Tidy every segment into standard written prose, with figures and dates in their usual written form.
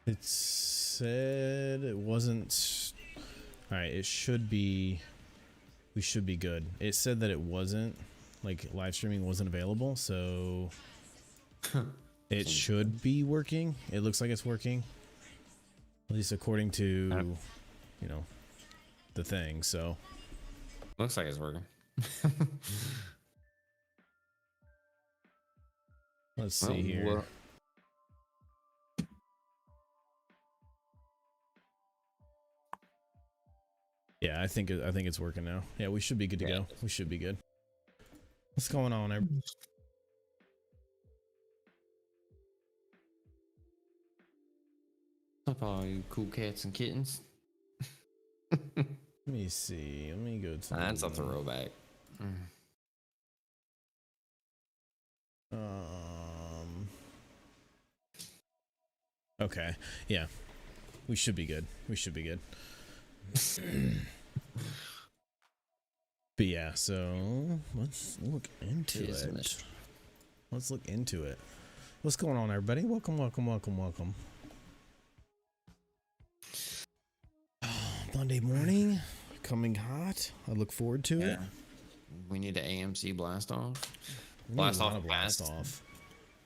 It said it wasn't. All right, it should be. We should be good. It said that it wasn't, like live streaming wasn't available, so it should be working. It looks like it's working, at least according to, you know, the thing. So looks like it's working. Let's see here. Yeah, I think it's working now. Yeah, we should be good to go. We should be good. What's going on, everybody? What's up, all you cool cats and kittens? Let me see. Let me go to. That's a throwback. Okay. Yeah. We should be good. We should be good. But yeah, so let's look into it. Let's look into it. What's going on, everybody? Welcome, welcome, welcome, welcome. Monday morning, coming hot. I look forward to it. We need an AMC blast off. Blast off.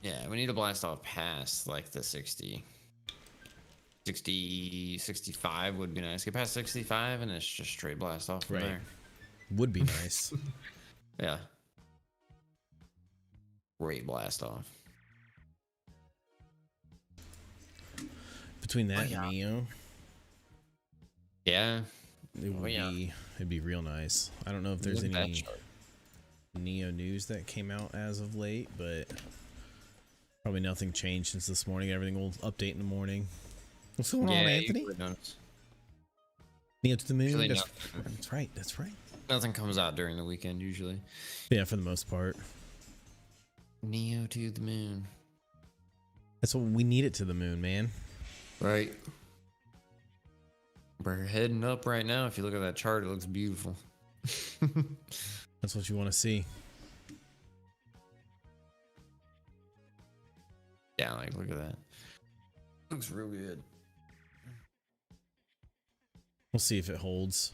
Yeah, we need to blast off past like the 60, 65 would be nice. Get past 65 and it's just straight blast off from there. Would be nice. Yeah. Great blast off. Between that and Nio. Yeah. It would be, it'd be real nice. I don't know if there's any Nio news that came out as of late, but probably nothing changed since this morning. Everything will update in the morning. What's going on, Anthony? Nio to the moon. That's right. That's right. Nothing comes out during the weekend usually. Yeah, for the most part. Nio to the moon. That's what we need it to the moon, man. Right. We're heading up right now. If you look at that chart, it looks beautiful. That's what you want to see. Yeah, like look at that. Looks real good. We'll see if it holds.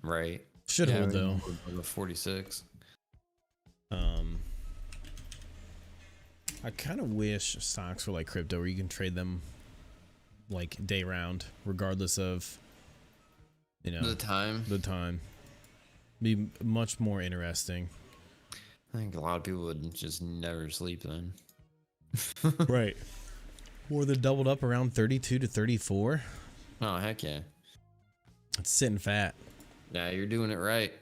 Right. Should hold though. 46. I kind of wish stocks were like crypto, where you can trade them like day round, regardless of, you know, the time. Be much more interesting. I think a lot of people would just never sleep then. Right. Or they're doubled up around 32 to 34. Oh, heck yeah. It's sitting fat. Yeah, you're doing it right.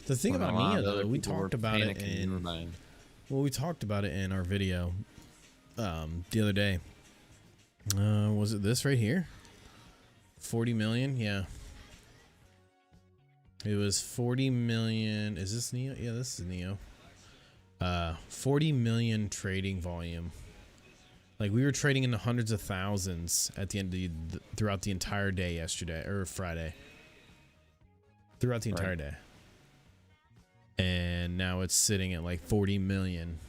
The thing about Nio, though, we talked about it in... Well, we talked about it in our video the other day. Was it this right here? 40 million? Yeah. It was 40 million. Is this Nio? Yeah, this is Nio. 40 million trading volume. Like, we were trading in the hundreds of thousands at the end of throughout the entire day yesterday, or Friday. Throughout the entire day. And now it's sitting at like 40 million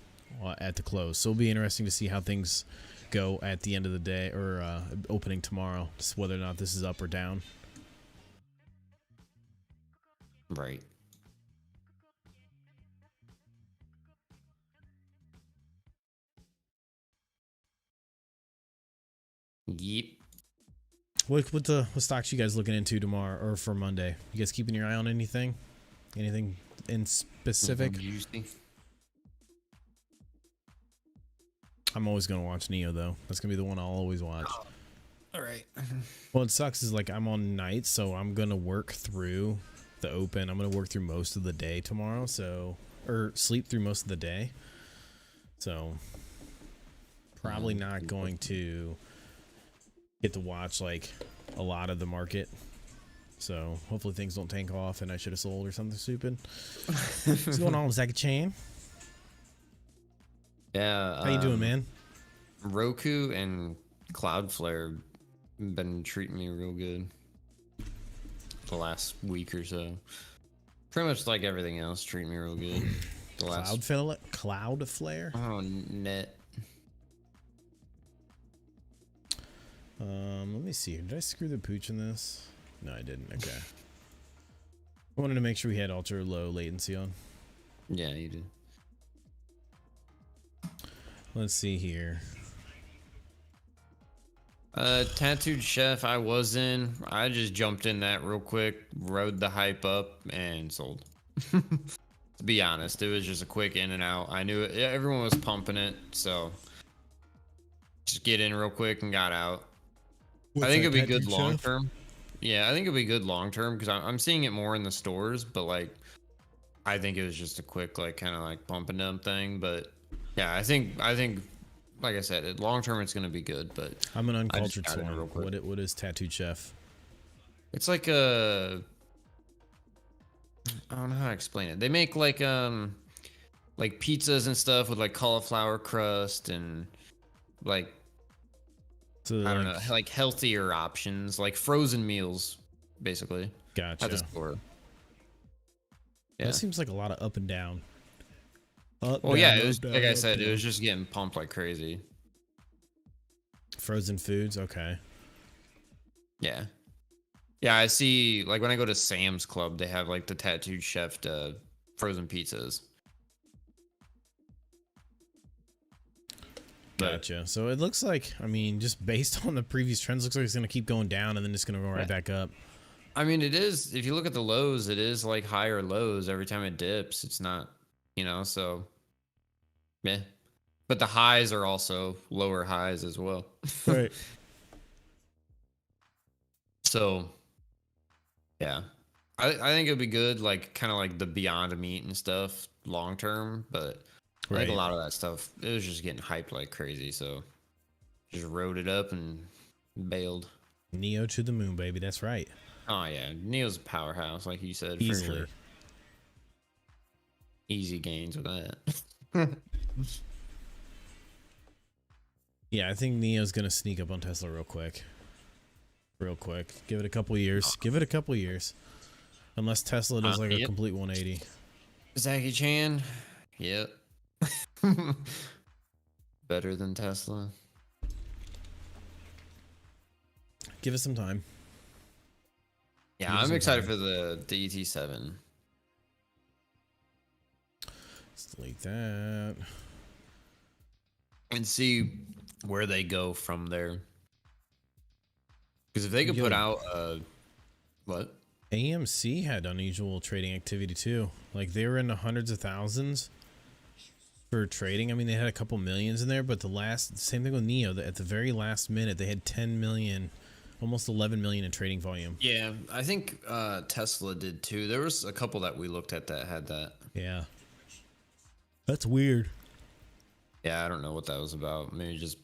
at the close. So it'll be interesting to see how things go at the end of the day, or opening tomorrow, just whether or not this is up or down. Right. Yep. What stocks you guys looking into tomorrow or for Monday? You guys keeping your eye on anything? Anything in specific? I'm always gonna watch Nio though. That's gonna be the one I'll always watch. Oh, all right. Well, it sucks is like I'm on nights, so I'm gonna work through the open. I'm gonna work through most of the day tomorrow, or sleep through most of the day. So probably not going to get to watch like a lot of the market. So hopefully things don't tank off and I should have sold or something stupid. What's going on with Zach Chain? Yeah. How you doing, man? Roku and Cloudflare been treating me real good the last week or so. Pretty much like everything else treating me real good. The last Cloudflare? Oh, net. Let me see. Did I screw the pooch in this? No, I didn't. Okay. I wanted to make sure we had ultra low latency on. Yeah, you did. Let's see here. Tattooed Chef, I was in. I just jumped in that real quick, rode the hype up, and sold. To be honest, it was just a quick in and out. I knew it, everyone was pumping it, so just get in real quick and got out. I think it'll be good long term. Yeah, I think it'll be good long term because I'm seeing it more in the stores, but like, I think it was just a quick like kind of like pump and dump thing. But yeah, I think like I said, long term it's gonna be good. But I'm an uncultured swine. What is Tattooed Chef? It's like a, I don't know how to explain it. They make like pizzas and stuff with like cauliflower crust and like, So I don't know, like healthier options, like frozen meals, basically. Gotcha. At the store. Yeah. That seems like a lot of up and down. Well, down, yeah, it was down, like I said, it was just getting pumped like crazy. Frozen foods, okay. Yeah. Yeah, I see, like when I go to Sam's Club, they have like the Tattooed Chef frozen pizzas. Gotcha. So it looks like, I mean, just based on the previous trends, looks like it's going to keep going down and then it's going to go right back up. I mean, it is, if you look at the lows, it is like higher lows every time it dips. It's not, you know, so yeah. But the highs are also lower highs as well. Right. So yeah, I think it'll be good, like kind of like the Beyond Meat and stuff long term, but I think a lot of that stuff, it was just getting hyped like crazy, so just rode it up and bailed. Nio to the moon, baby. That's right. Oh yeah, Neo's a powerhouse, like you said. Easily. For sure. Easy gains with that. Yeah, I think Neo's gonna sneak up on Tesla real quick. Real quick. Give it a couple years. Give it a couple years. Unless Tesla does like a complete 180. Zachy Chan. Yep. Better than Tesla. Give it some time. Yeah, I'm excited for the ET7. Let's delete that. And see where they go from there. Because if they could put out what? AMC had unusual trading activity too. Like they were in the hundreds of thousands for trading. I mean, they had a couple millions in there, but same thing with Nio. At the very last minute, they had 10 million, almost 11 million in trading volume. Yeah, I think Tesla did too. There was a couple that we looked at that had that. Yeah, that's weird. Yeah, I don't know what that was about. Maybe just,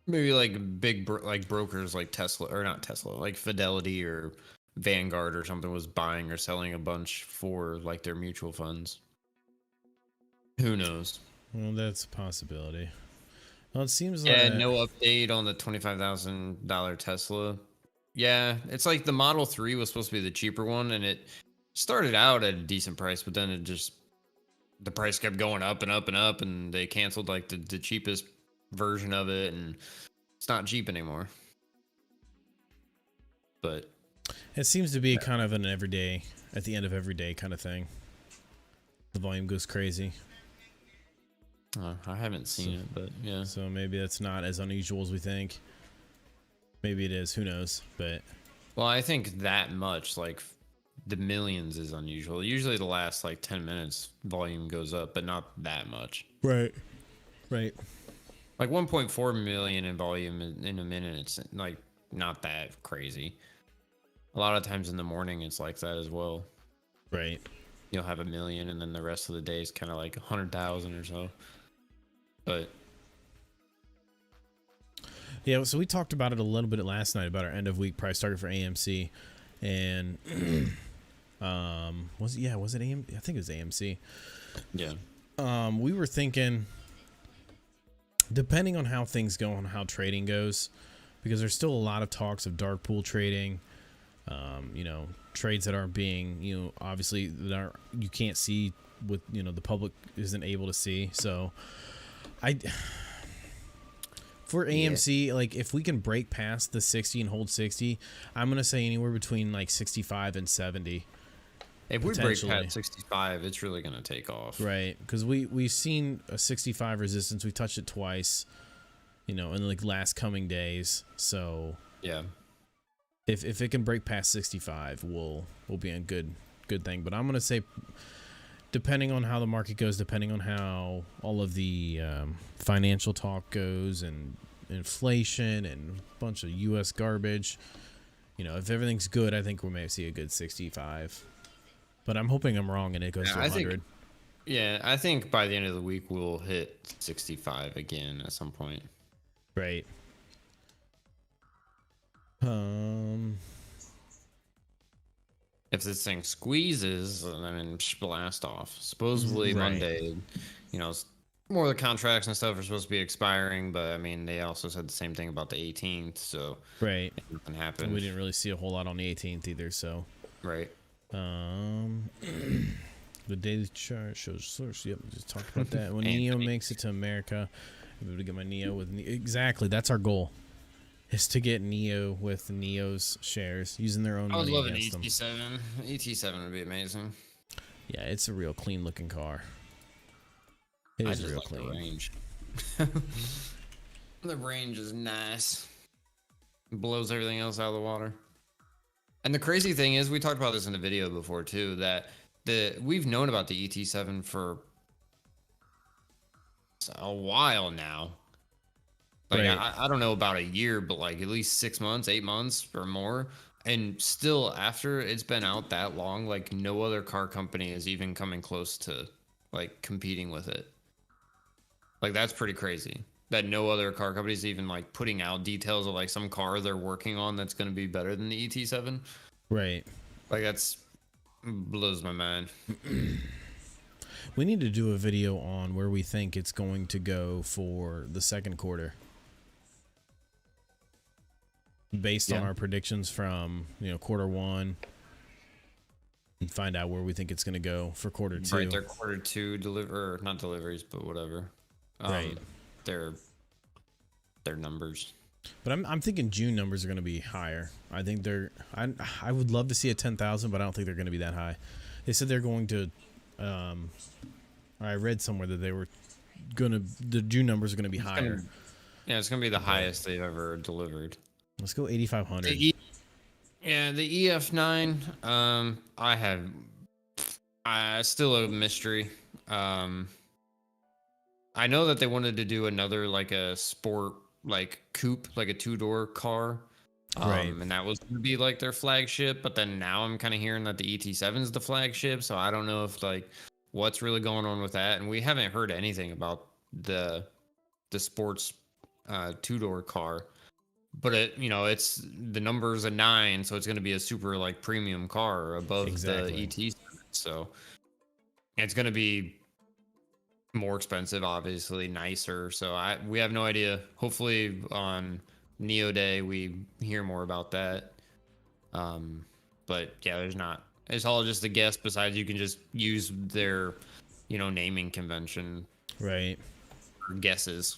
maybe like big brokers like Tesla, or not Tesla, like Fidelity or Vanguard or something was buying or selling a bunch for like their mutual funds. Who knows? Well, that's a possibility. Well, it seems like no update on the $25,000 Tesla. Yeah, it's like the Model 3 was supposed to be the cheaper one, and it started out at a decent price, but then the price kept going up and up and up, and they canceled like the cheapest version of it, and it's not cheap anymore. But it seems to be kind of an everyday, at the end of every day kind of thing. The volume goes crazy. I haven't seen it, but yeah. So maybe that's not as unusual as we think. Maybe it is. Who knows? But well, I think that much, like the millions, is unusual. Usually, the last like 10 minutes, volume goes up, but not that much. Right. Right. Like 1.4 million in volume in a minute. It's like not that crazy. A lot of times in the morning, it's like that as well. Right. You'll have 1 million, and then the rest of the day is kind of like 100,000 or so. But yeah, so we talked about it a little bit last night about our end of week price target for AMC, and was it AMC? I think it was AMC. Yeah. We were thinking, depending on how things go, on how trading goes, because there's still a lot of talks of dark pool trading. Trades that aren't being, obviously that you can't see with, the public isn't able to see. So For AMC, like if we can break past the 60 and hold 60, I'm gonna say anywhere between like 65 and 70. If we break past 65, it's really gonna take off. Right, because we've seen a 65 resistance. We touched it twice, you know, in like last coming days. So yeah, if it can break past 65, we'll be a good thing. But I'm gonna say, depending on how the market goes, depending on how all of the financial talk goes and inflation and a bunch of U.S. garbage, you know, if everything's good, I think we may see a good 65. But I'm hoping I'm wrong and it goes to 100. I think by the end of the week we'll hit 65 again at some point. Right. If this thing squeezes, I mean, blast off. Supposedly Monday, you know, more of the contracts and stuff are supposed to be expiring, but I mean, they also said the same thing about the 18th, so nothing happened. We didn't really see a whole lot on the 18th either, so. Right. The daily chart shows source. Yep, we just talked about that. When Nio makes it to America, I'm able to get my Nio with exactly. That's our goal. Is to get Nio with Nio's shares using their own money. I would love an ET7. ET7 would be amazing. Yeah, it's a real clean looking car. It is real clean. The range. The range is nice. It blows everything else out of the water. And the crazy thing is, we talked about this in the video before too, that we've known about the ET7 for a while now. Like I don't know about a year, but like at least 6 months, 8 months or more. And still after it's been out that long, like no other car company is even coming close to like competing with it. Like that's pretty crazy that no other car company is even like putting out details of like some car they're working on that's going to be better than the ET7. Right. Like that's blows my mind. We need to do a video on where we think it's going to go for the second quarter. Based on our predictions from, you know, quarter one, and find out where we think it's going to go for quarter two. Right, their quarter two not deliveries, but whatever. Right. Their numbers. But I'm thinking June numbers are going to be higher. I think I would love to see a 10,000, but I don't think they're going to be that high. They said they're going to. I read somewhere that they were the June numbers are going to be higher. It's going to be the highest they've ever delivered. Let's go 8,500. The EF9. Still a mystery. I know that they wanted to do another like a sport like coupe, like a 2-door car. And that was going to be like their flagship, but then now I'm kind of hearing that the ET7 is the flagship, so I don't know if like what's really going on with that, and we haven't heard anything about the sports 2-door car. But it's the number's a 9, so it's going to be a super like premium car above the ET7, so it's going to be more expensive, obviously nicer. So we have no idea. Hopefully on Nio Day we hear more about that. But yeah, there's not. It's all just a guess. Besides, you can just use their, naming convention. Right. For guesses.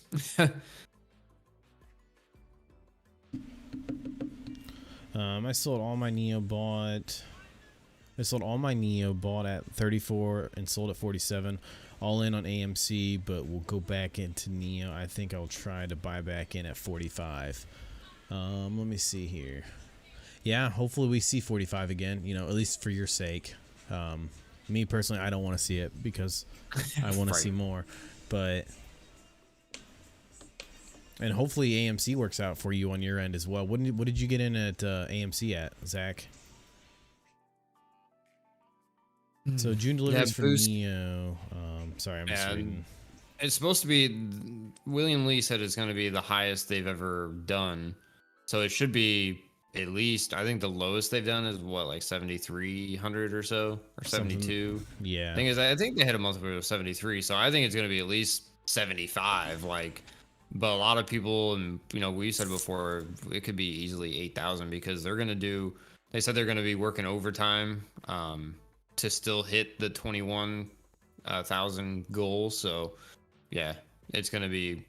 I sold all my Nio bought. I sold all my Nio bought at 34 and sold at 47. All in on AMC, but we'll go back into Nio. I think I'll try to buy back in at 45. Let me see here. Yeah, hopefully we see 45 again, at least for your sake. Me personally, I don't want to see it because I want to see more. And hopefully AMC works out for you on your end as well. What did you get in at AMC at, Zach? So June deliveries for Nio. Sorry, I'm just reading. It's supposed to be. William Lee said it's going to be the highest they've ever done. So it should be at least. I think the lowest they've done is what, like 7,300 or so, or 72. Yeah. Thing is, I think they hit a month of 73. So I think it's going to be at least 75. But a lot of people, and we said before, it could be easily 8,000 because they're going to do. They said they're going to be working overtime. To still hit the 21,000 goal. So yeah, it's going to be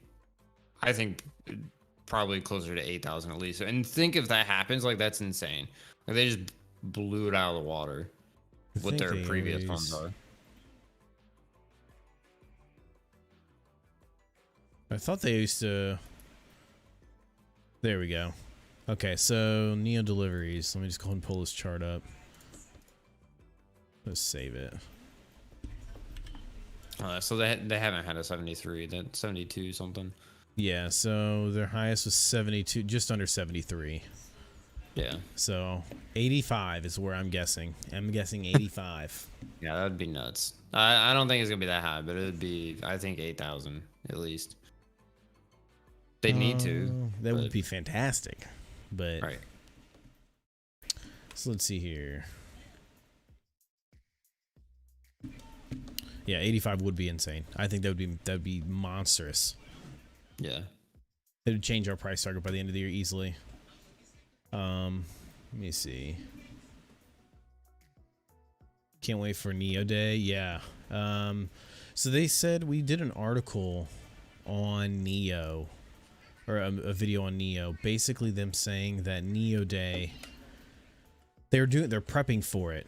I think probably closer to 8,000 at least. And think if that happens, like that's insane. Like they just blew it out of the water. I What think their they previous ones always- are. I thought they used to. There we go. Okay, so Nio deliveries. Let me just go ahead and pull this chart up. Let's save it. So they haven't had a 73. That 72 something. Yeah, so their highest was 72, just under 73. Yeah. So 85 is where I'm guessing. I'm guessing 85. Yeah, that would be nuts. I don't think it's gonna be that high, but it would be, I think, 8,000 at least. They need to. That would be fantastic. But Right. so let's see here. Yeah, 85 would be insane. I think that would be monstrous. Yeah. It would change our price target by the end of the year easily. Let me see. Can't wait for Nio Day. Yeah. So they said we did an article on Nio, or a video on Nio. Basically, them saying that Nio Day, they're prepping for it.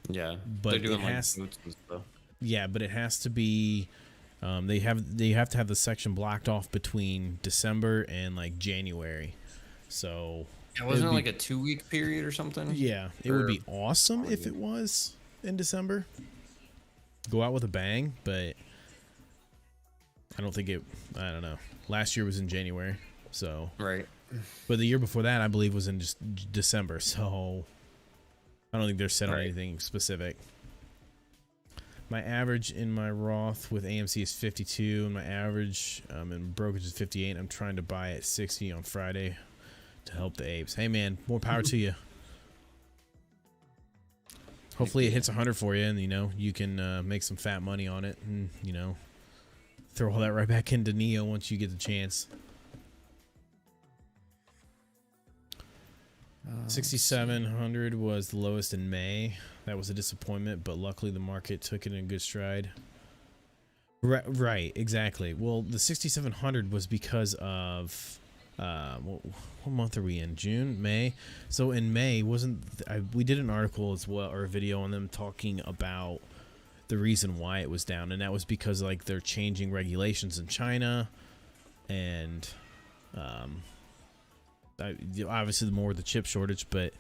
Yeah. But they're doing it has, like boots and stuff. yeah, but it has to be. They have to have the section blocked off between December and like January. So Yeah, wasn't it like a 2-week period or something? yeah, it would be awesome if it was in December. Go out with a bang, but I don't think it. I don't know. Last year was in January, so Right. but the year before that, I believe, was in just December. So I don't think they're set on anything specific. My average in my Roth with AMC is 52, and my average in brokerage is 58. I'm trying to buy at 60 on Friday to help the apes. Hey man, more power to you. Hopefully it hits 100 for you, and you can make some fat money on it, and throw all that right back into Nio once you get the chance. 6,700 was the lowest in May. That was a disappointment, but luckily the market took it in a good stride. Right, exactly. Well, the 6,700 was because of what month are we in? June, May. So in May, we did an article as well, or a video on them talking about the reason why it was down, and that was because like they're changing regulations in China, and obviously the more the chip shortage, but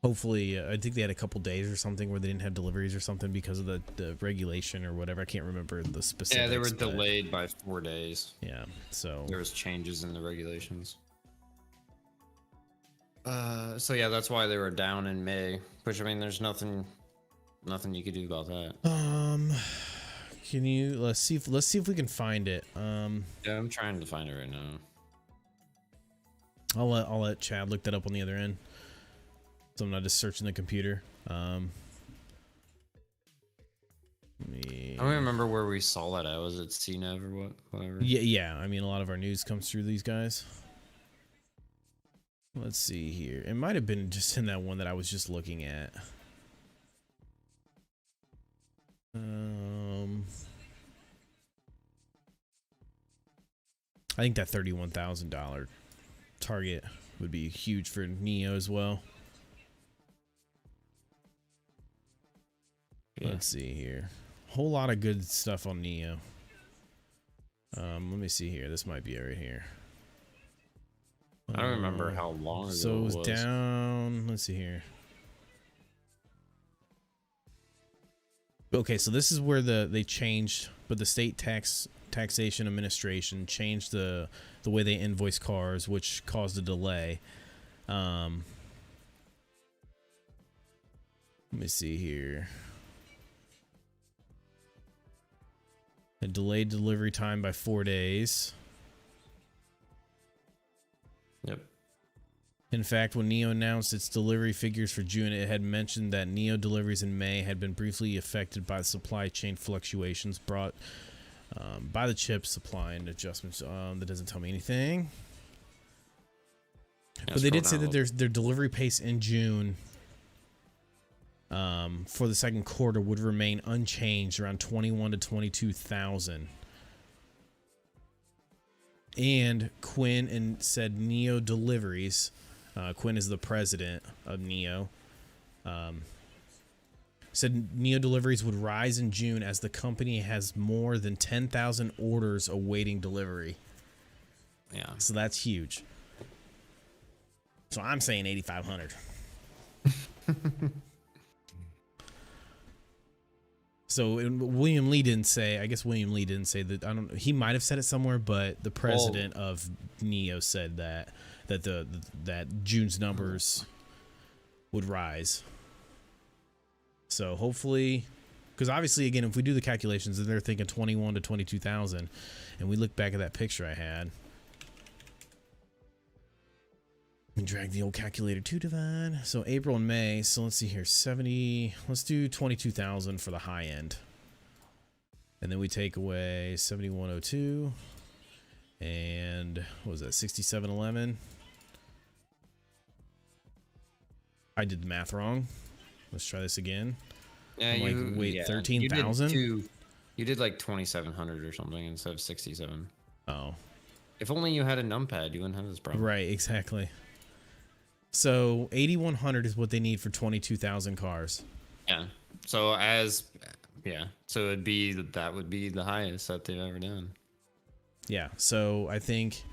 hopefully I think they had a couple days or something where they didn't have deliveries or something because of the regulation or whatever. I can't remember the specifics. Yeah, they were delayed by 4 days. Yeah, so there was changes in the regulations. So yeah, that's why they were down in May. Which, I mean, there's nothing you could do about that. Can you let's see if we can find it. Yeah, I'm trying to find it right now. I'll let Chad look that up on the other end, so I'm not just searching the computer. I don't remember where we saw that at. Was it CNEV or whatever? Yeah. I mean, a lot of our news comes through these guys. Let's see here. It might have been just in that one that I was just looking at. I think that $31,000 target would be huge for Nio as well. Yeah. Let's see here. Whole lot of good stuff on Nio. Let me see here. This might be it right here. I don't remember how long ago so it was. Down. Let's see here. Okay, so this is where they changed, but the state taxation administration changed the way they invoice cars, which caused a delay. Let me see here. A delayed delivery time by 4 days. Yep. In fact, when Nio announced its delivery figures for June, it had mentioned that Nio deliveries in May had been briefly affected by the supply chain fluctuations brought by the chip supply and adjustments. That doesn't tell me anything. Yeah, but they did say that their delivery pace in June for the second quarter would remain unchanged around 21 to 22,000. And Quinn and said Nio Deliveries. Quinn is the president of Nio. Said Nio Deliveries would rise in June as the company has more than 10,000 orders awaiting delivery. Yeah. So that's huge. So I'm saying 8,500. So William Lee didn't say. I guess William Lee didn't say that. I don't. He might have said it somewhere, but the president of Nio said that that June's numbers would rise. So hopefully, because obviously, again, if we do the calculations, and they're thinking 21 to 22,000, and we look back at that picture I had, and drag the old calculator to divide. So April and May. So let's see here, 70. Let's do 22,000 for the high end, and then we take away 7102, and what was that? 6711. I did the math wrong. Let's try this again. Yeah, wait, 13,000? You did like 2,700 or something instead of 67. Oh. If only you had a numpad, you wouldn't have this problem. Right, exactly. So 8,100 is what they need for 22,000 cars. Yeah. So so that would be the highest that they've ever done. Yeah. So I think,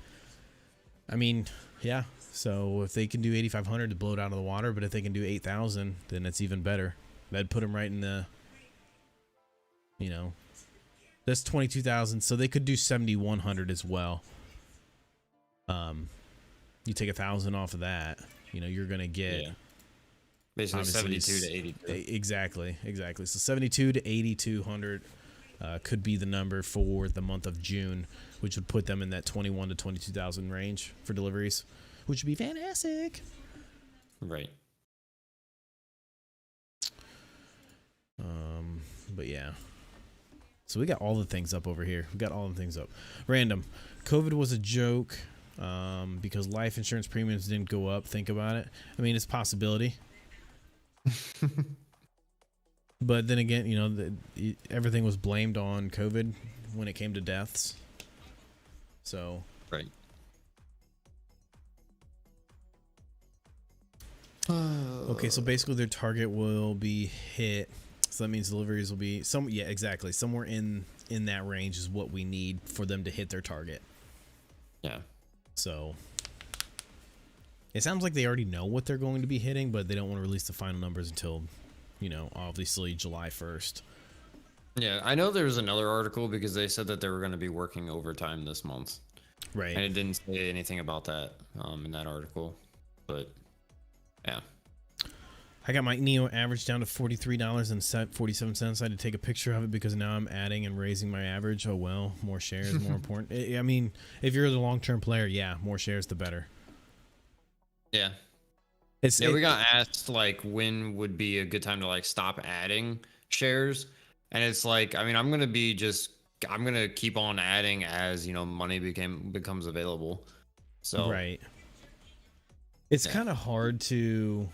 yeah. So if they can do 8,500 to blow it out of the water, but if they can do 8,000, then that's even better. That'd put them right in the, that's 22,000. So they could do 7,100 as well. You take 1,000 off of that, you're going to get basically 72 to 82. Exactly. So 72 to 8,200 could be the number for the month of June, which would put them in that 21 to 22,000 range for deliveries, which would be fantastic. Right. But yeah. So we got all the things up over here. We got all the things up. Random. COVID was a joke because life insurance premiums didn't go up. Think about it. It's a possibility. But then again, everything was blamed on COVID when it came to deaths. So. Right. Okay, so basically their target will be hit. So that means deliveries will be exactly. Somewhere in that range is what we need for them to hit their target. Yeah. So it sounds like they already know what they're going to be hitting, but they don't want to release the final numbers until, obviously July 1st. Yeah, I know there was another article because they said that they were going to be working overtime this month. Right. And it didn't say anything about that in that article. But yeah. I got my Nio average down to $43.47. I had to take a picture of it because now I'm adding and raising my average. Oh, well, more shares, more important. If you're the long-term player, more shares, the better. Yeah. We got asked, when would be a good time to, stop adding shares. And it's I'm going to keep on adding as, money becomes available. So. Right. It's kind of hard to...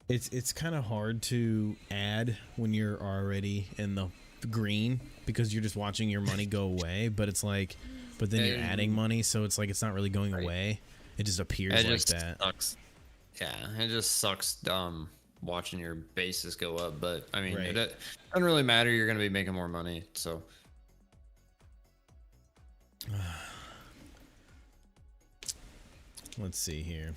it's kind of hard to add when you're already in the green because you're just watching your money go away, but then you're adding money, so it's not really going away. It just appears that. Sucks. Yeah, it just sucks watching your basis go up, but it doesn't really matter. You're going to be making more money, so. Let's see here.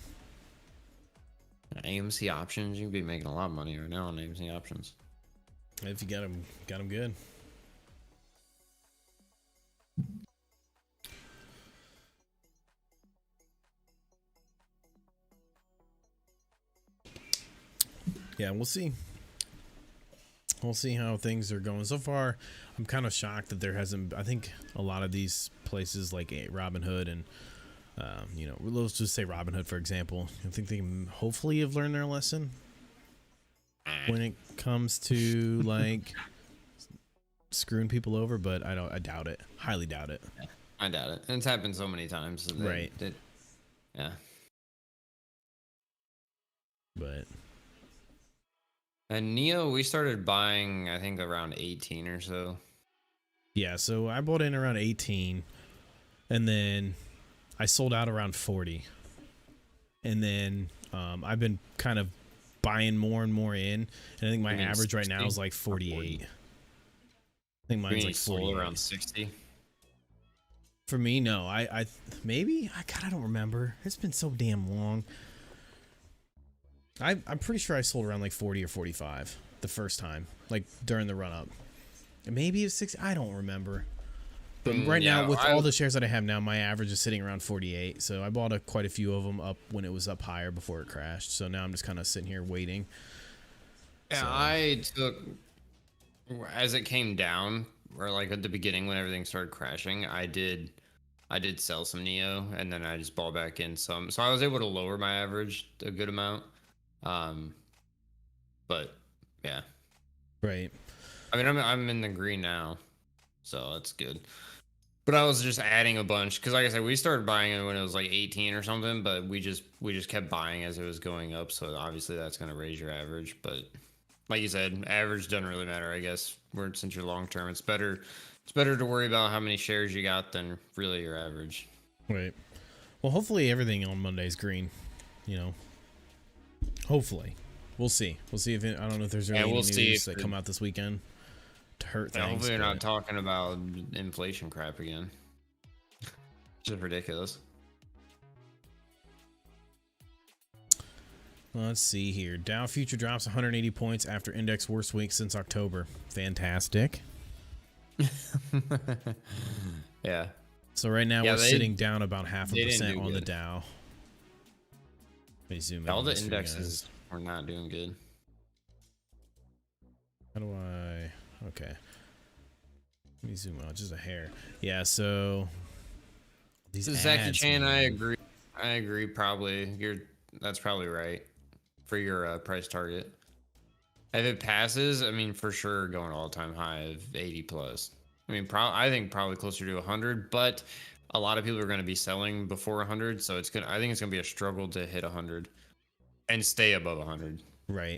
AMC options, you'd be making a lot of money right now on AMC options. If you got them good. Yeah, we'll see. We'll see how things are going. So far, I'm kind of shocked that there hasn't. I think a lot of these places like Robinhood and let's just say Robinhood, for example. I think they hopefully have learned their lesson when it comes to screwing people over, but I doubt it. Highly doubt it. I doubt it. And it's happened so many times. So right. Yeah. But. And Nio, we started buying, I think, around 18 or so. Yeah, so I bought in around 18, and then I sold out around 40. And then I've been kind of buying more and more in, and I think my average right now is like 48. I think mine's like 48. Around 60. For me, no. I maybe I don't remember. It's been so damn long. I'm pretty sure I sold around like 40 or 45 the first time, like during the run up. Maybe it's 60. I don't remember. But right now, with all the shares that I have now, my average is sitting around 48. So I bought quite a few of them up when it was up higher before it crashed. So now I'm just kind of sitting here waiting. Yeah, so. I took as it came down, or like at the beginning when everything started crashing. I did sell some Nio, and then I just bought back in some. So I was able to lower my average a good amount. But yeah, right. I mean, I'm in the green now, so that's good. But I was just adding a bunch because, like I said, we started buying it when it was like 18 or something. But we just kept buying as it was going up. So obviously that's gonna raise your average. But like you said, average doesn't really matter. I guess since you're long term, it's better to worry about how many shares you got than really your average. Right. Well, hopefully everything on Monday is green. You know. Hopefully, we'll see. We'll see if I don't know if there's any news that come out this weekend to hurt things. Hopefully, you're not talking about inflation crap again. Just ridiculous. Let's see here. Dow future drops 180 points after index worst week since October. Fantastic. Yeah. So right now we're sitting down about 0.5% on the Dow. Let me zoom in. All the indexes are not doing good. How do I? Okay. Let me zoom out just a hair. Yeah. So these Zaki Chan, I agree. Probably that's probably right for your price target. If it passes, I mean, for sure, going all-time high of 80 plus. I mean, I think probably closer to 100, but a lot of people are going to be selling before 100, so I think it's going to be a struggle to hit 100 and stay above 100. Right.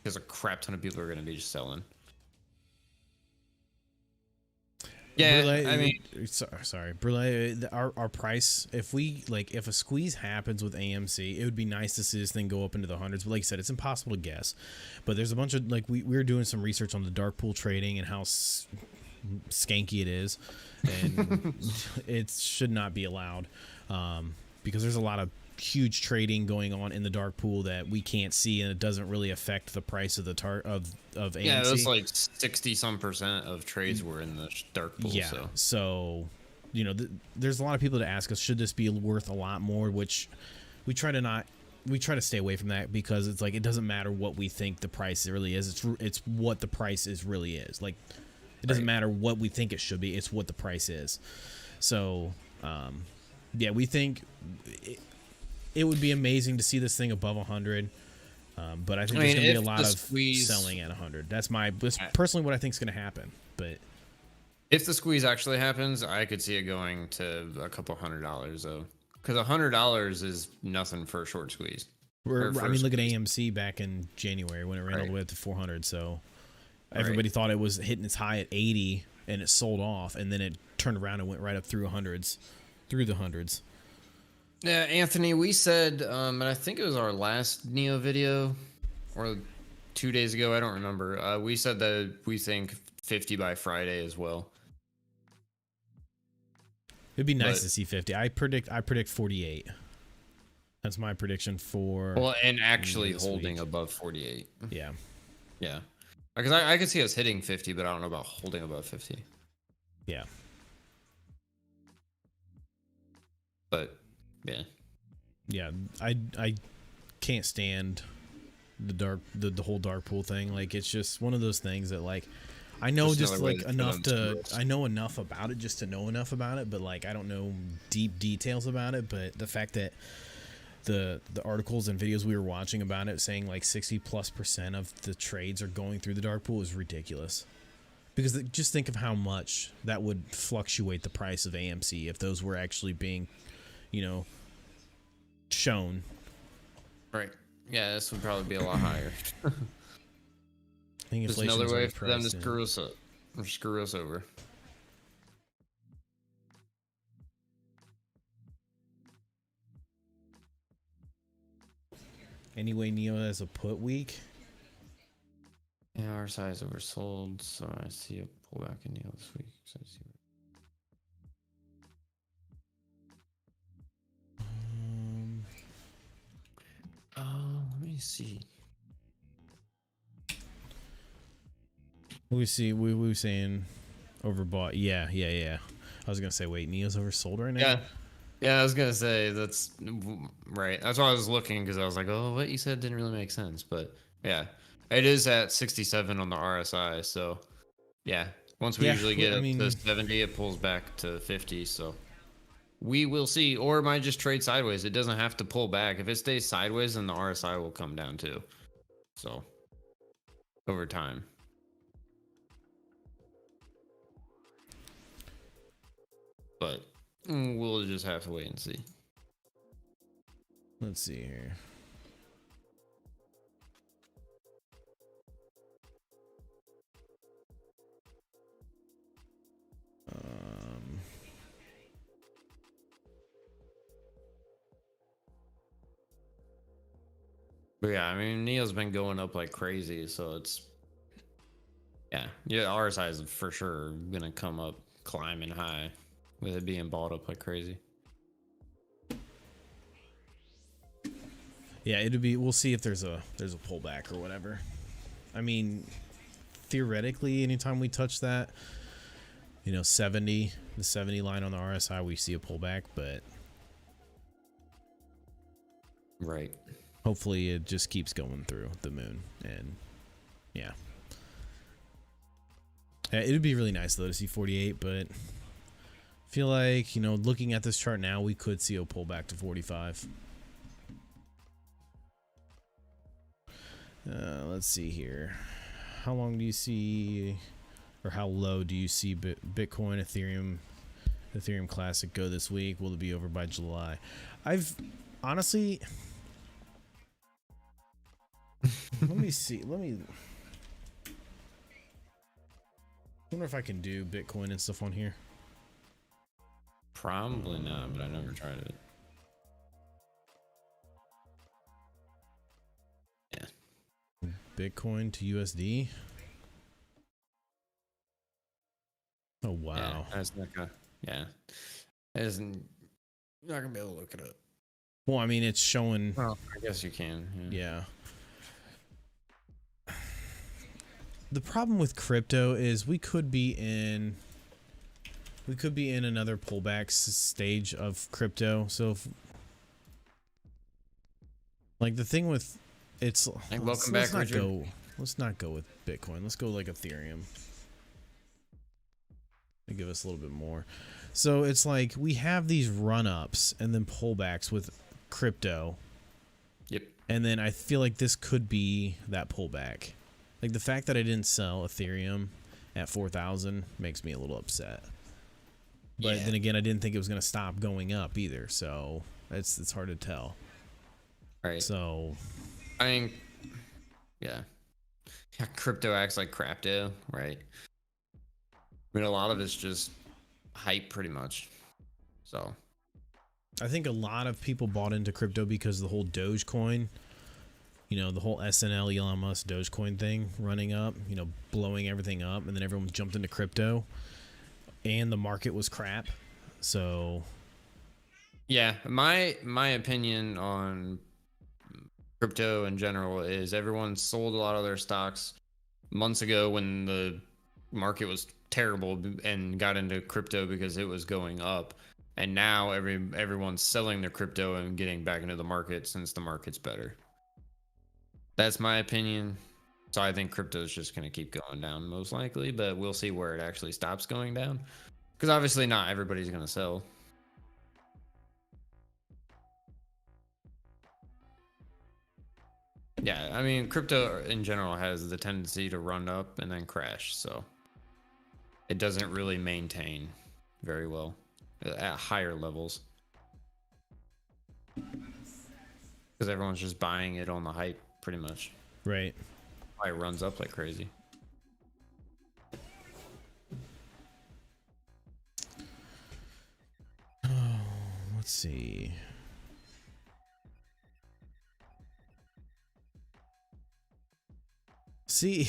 Because a crap ton of people are going to be just selling. Yeah, Brule, I mean, sorry, Brule, our price. If a squeeze happens with AMC, it would be nice to see this thing go up into the hundreds. But like I said, it's impossible to guess. But there's a bunch of we were doing some research on the dark pool trading and how skanky it is, and it should not be allowed because there's a lot of huge trading going on in the dark pool that we can't see, and it doesn't really affect the price of the of AMC. Yeah, it was like 60-some% of trades were in the dark pool. Yeah, so you know, there's a lot of people that ask us, should this be worth a lot more? Which we try to stay away from that, because it's like, it doesn't matter what we think the price really is. It's what the price really is. Like, it doesn't matter what we think it should be. It's what the price is. So, yeah, we think it would be amazing to see this thing above 100. But I think there's going to be a lot of selling at 100. That's personally what I think is going to happen. But if the squeeze actually happens, I could see it going to a couple $100 though, because $100 is nothing for a short squeeze. Look at AMC back in January when it ran all the way up to 400. So everybody thought it was hitting its high at 80, and it sold off, and then it turned around and went right up through the hundreds. Yeah, Anthony, we said, and I think it was our last Nio video, or 2 days ago, I don't remember. We said that we think 50 by Friday as well. It'd be nice to see 50. I predict 48. That's my prediction for. Well, and actually holding above 48. Yeah. Yeah. Because I could see us hitting 50, but I don't know about holding above 50. Yeah. But yeah. Yeah, I can't stand the whole dark pool thing. Like, it's just one of those things that, like, I know just like I know enough about it just to know enough about it, but like, I don't know deep details about it. But the fact that the articles and videos we were watching about it saying like 60+% of the trades are going through the dark pool is ridiculous. Because just think of how much that would fluctuate the price of AMC if those were actually being, shown. Right. Yeah, this would probably be a lot higher. I think there's another way for them to screw us up or screw us over. Anyway, Neo has a put week. Yeah, our size oversold, so I see a pullback in Nio this week. So I see. Let me see. We were saying overbought. Yeah. I was gonna say, wait, Neo's oversold right now. Yeah, I was gonna say that's right. That's why I was looking because I was like, oh, what you said didn't really make sense, but yeah, it is at 67 on the RSI. So yeah, once we Yeah, usually I get up to mean, 70, it pulls back to 50. So we will see, or it might just trade sideways. It doesn't have to pull back. If it stays sideways, then the RSI will come down too. So over time. But we'll just have to wait and see. let's see here. But yeah, I mean, Neo's been going up like crazy, so it's yeah, RSI is for sure gonna come up climbing high with it being bought up like crazy. Yeah, we'll see if there's a pullback or whatever. I mean, theoretically, anytime we touch that, 70, the 70 line on the RSI, we see a pullback, but Right. hopefully it just keeps going through the moon. And yeah, it'd be really nice though to see 48, but I feel like, looking at this chart now, we could see a pullback to 45. Let's see here. How long do you see, or how low do you see Bitcoin, Ethereum Classic go this week? Will it be over by July? I've honestly, let me see. I wonder if I can do Bitcoin and stuff on here. Probably not, but I never tried it. Yeah. Bitcoin to USD. Oh wow. Yeah, that's not gonna. Yeah. It isn't. You're not gonna be able to look it up. Well, I mean, it's showing. Well, I guess you can. Yeah. The problem with crypto is we could be in another pullback stage of crypto. So if, like, the thing with it's welcome back, Richard. Let's not go with Bitcoin. Let's go like Ethereum. They give us a little bit more. So it's like we have these run-ups and then pullbacks with crypto. Yep. And then I feel like this could be that pullback. Like the fact that I didn't sell Ethereum at 4,000 makes me a little upset. But then again, I didn't think it was going to stop going up either. So it's hard to tell. Right. So I mean, yeah, crypto acts like crapto, right? I mean, a lot of it's just hype, pretty much. So I think a lot of people bought into crypto because of the whole Dogecoin, the whole SNL Elon Musk Dogecoin thing running up, blowing everything up, and then everyone jumped into crypto, and the market was crap. So yeah, my opinion on crypto in general is everyone sold a lot of their stocks months ago when the market was terrible and got into crypto because it was going up, and now everyone's selling their crypto and getting back into the market since the market's better. That's my opinion. So I think crypto is just going to keep going down most likely, but we'll see where it actually stops going down, because obviously not everybody's going to sell. Yeah, I mean, crypto in general has the tendency to run up and then crash, so it doesn't really maintain very well at higher levels because everyone's just buying it on the hype, pretty much. right. Why it runs up like crazy. Let's see. see.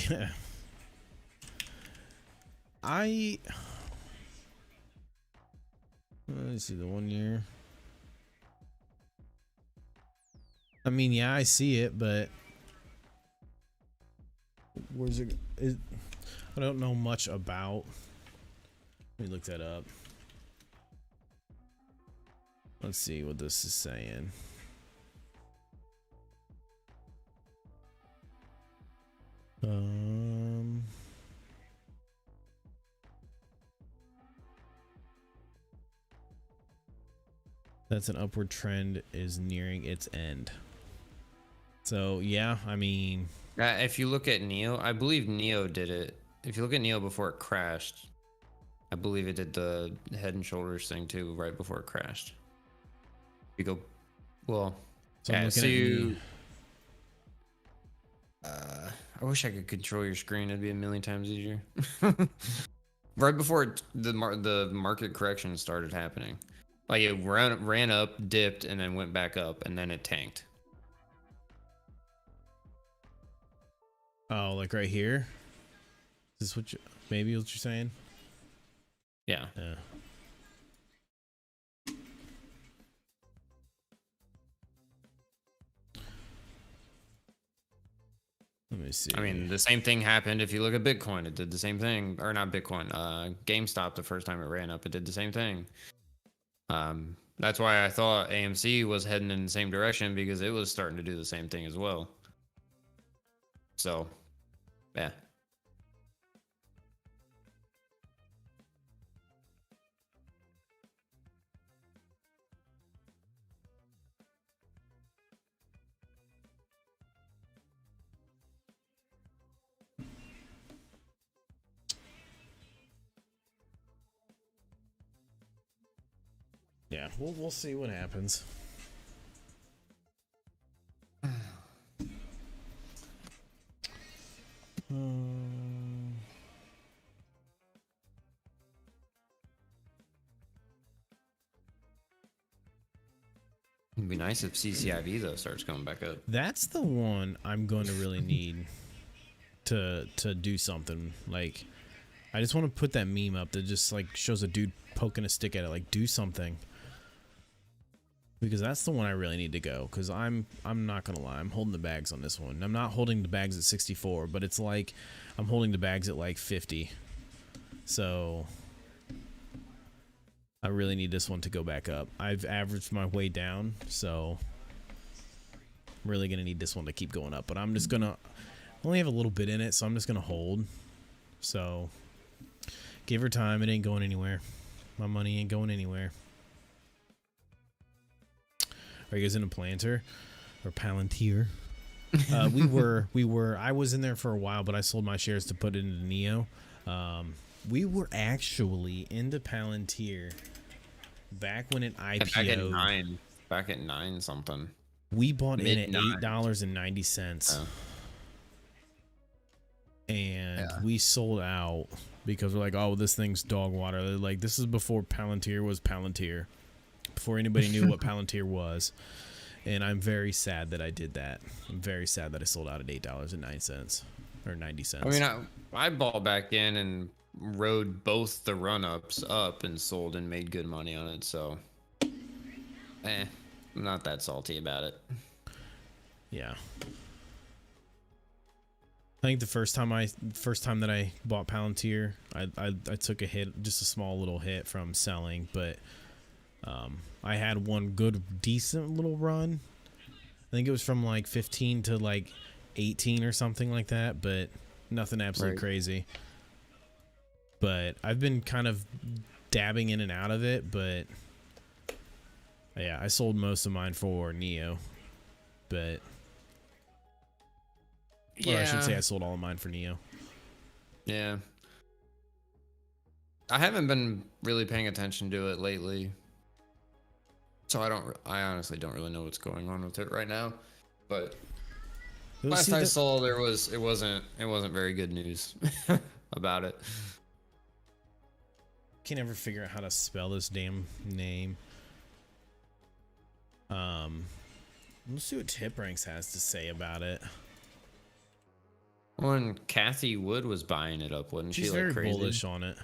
Let's see the 1 year. I mean, yeah, I see it, but where's it? I don't know much about. Let me look that up. Let's see what this is saying. That's an upward trend is nearing its end. So yeah, I mean, if you look at Nio, I believe Nio did it. If you look at Nio before it crashed, I believe it did the head and shoulders thing too, right before it crashed. You go, well, so I'm looking at I wish I could control your screen. It'd be a million times easier. Right before the market correction started happening, like it ran up, dipped, and then went back up, and then it tanked. Oh, like right here. Is this what maybe what you're saying? Yeah. Yeah. Let me see. I mean, the same thing happened if you look at Bitcoin. It did the same thing, or not Bitcoin. GameStop, the first time it ran up, it did the same thing. That's why I thought AMC was heading in the same direction, because it was starting to do the same thing as well. So, yeah. Yeah, we'll see what happens. It'd be nice if CCIV though starts coming back up. That's the one I'm going to really need to do something. Like, I just want to put that meme up that just like shows a dude poking a stick at it. Like, do something, because that's the one I really need to go. Because I'm not gonna lie, I'm holding the bags on this one. I'm not holding the bags at 64, but it's like I'm holding the bags at like 50. So I really need this one to go back up. I've averaged my way down, so I'm really gonna need this one to keep going up. But I'm just gonna only have a little bit in it, so I'm just gonna hold. So give her time. It ain't going anywhere. My money ain't going anywhere. Are you guys in a Planter or Palantir? We were. I was in there for a while, but I sold my shares to put it into Nio. We were actually into Palantir back when it IPO'd. Back at nine something. We bought in at $8.90. Oh. And we sold out because we're like, oh, this thing's dog water. They're like, this is before Palantir was Palantir, before anybody knew what Palantir was. And I'm very sad that I did that. I'm very sad that I sold out at $8.09 or 90 cents. I mean, I bought back in and rode both the run-ups up and sold and made good money on it. So, I'm not that salty about it. Yeah. I think the first time that I bought Palantir, I took a hit, just a small little hit from selling, but I had one good, decent little run. I think it was from like 15 to like 18 or something like that, but nothing absolutely crazy. But I've been kind of dabbing in and out of it, but yeah, I sold most of mine for Nio, but or I should say I sold all of mine for Nio. Yeah. I haven't been really paying attention to it lately. So I honestly don't really know what's going on with it right now. But last I saw it wasn't very good news about it. Can't ever figure out how to spell this damn name. Let's see what Tip Ranks has to say about it. When Kathy Wood was buying it up, wasn't She's she, like, very crazy? bullish on it.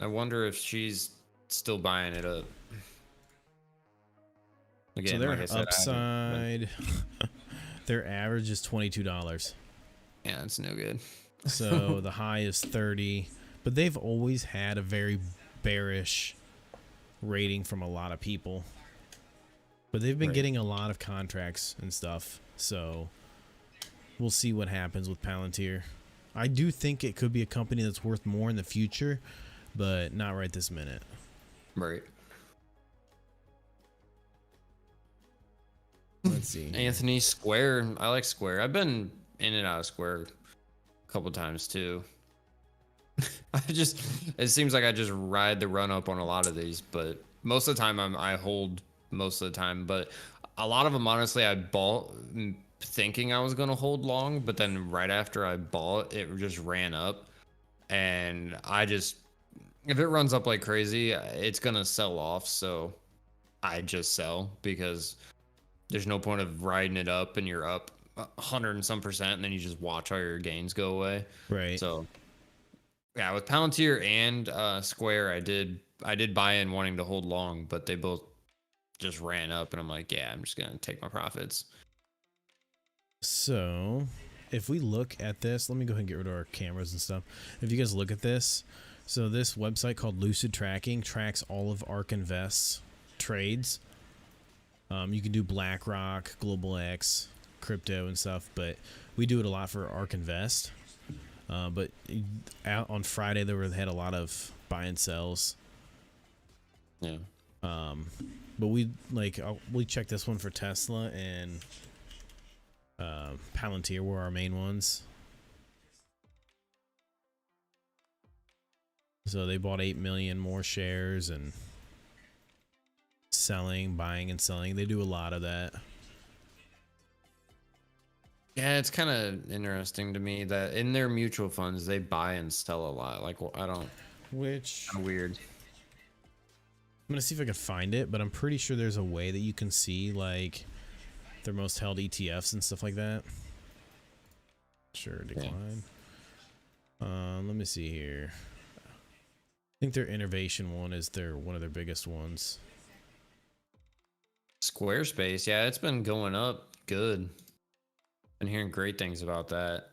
I wonder if she's still buying it up. Again, So their like I said, upside, their average is $22. yeah, it's no good. So the high is 30, but they've always had a very bearish rating from a lot of people. But they've been getting a lot of contracts and stuff, so we'll see what happens with Palantir. I do think it could be a company that's worth more in the future, but not right this minute. Right. Let's see. Anthony, Square. I like Square. I've been in and out of Square a couple times too. It seems like I just ride the run up on a lot of these, but most of the time I hold most of the time. But a lot of them, honestly, I bought thinking I was gonna hold long, but then right after I bought, it just ran up, and if it runs up like crazy, it's gonna sell off. So I just sell because there's no point of riding it up and you're up 100 and some percent, and then you just watch all your gains go away. Right. So yeah, with Palantir and Square, I did buy in wanting to hold long, but they both just ran up, and I'm like, yeah, I'm just gonna take my profits. So if we look at this, let me go ahead and get rid of our cameras and stuff. If you guys look at this, so this website called Lucid Tracking tracks all of ARK Invest's trades. You can do BlackRock, Global X, crypto and stuff, but we do it a lot for ARK Invest. But out on Friday they had a lot of buy and sells. Yeah. But we check this one for Tesla and Palantir were our main ones. So they bought 8 million more shares and buying and selling. They do a lot of that. Yeah, it's kind of interesting to me that in their mutual funds they buy and sell a lot. Like, I don't. Which Kinda weird. I'm gonna see if I can find it, but I'm pretty sure there's a way that you can see like their most held ETFs and stuff like that. Sure, decline. Yeah. Let me see here. I think their innovation one is one of their biggest ones. Squarespace, yeah, it's been going up good. Been hearing great things about that.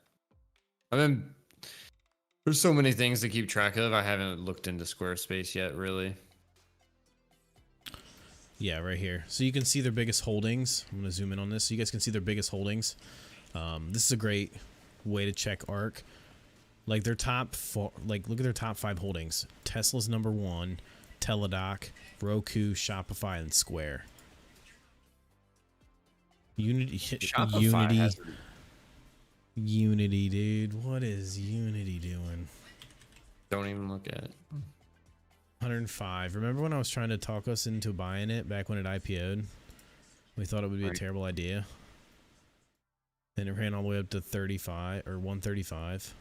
There's so many things to keep track of. I haven't looked into Squarespace yet, really. Yeah, right here. So you can see their biggest holdings. I'm going to zoom in on this so you guys can see their biggest holdings. This is a great way to check ARK. Like their top four, like look at their top 5 holdings. Tesla's number 1, Teladoc, Roku, Shopify, and Square. Unity, dude. What is Unity doing? Don't even look at it. 105. Remember when I was trying to talk us into buying it back when it IPO'd? We thought it would be a terrible idea. And it ran all the way up to 35 or 135.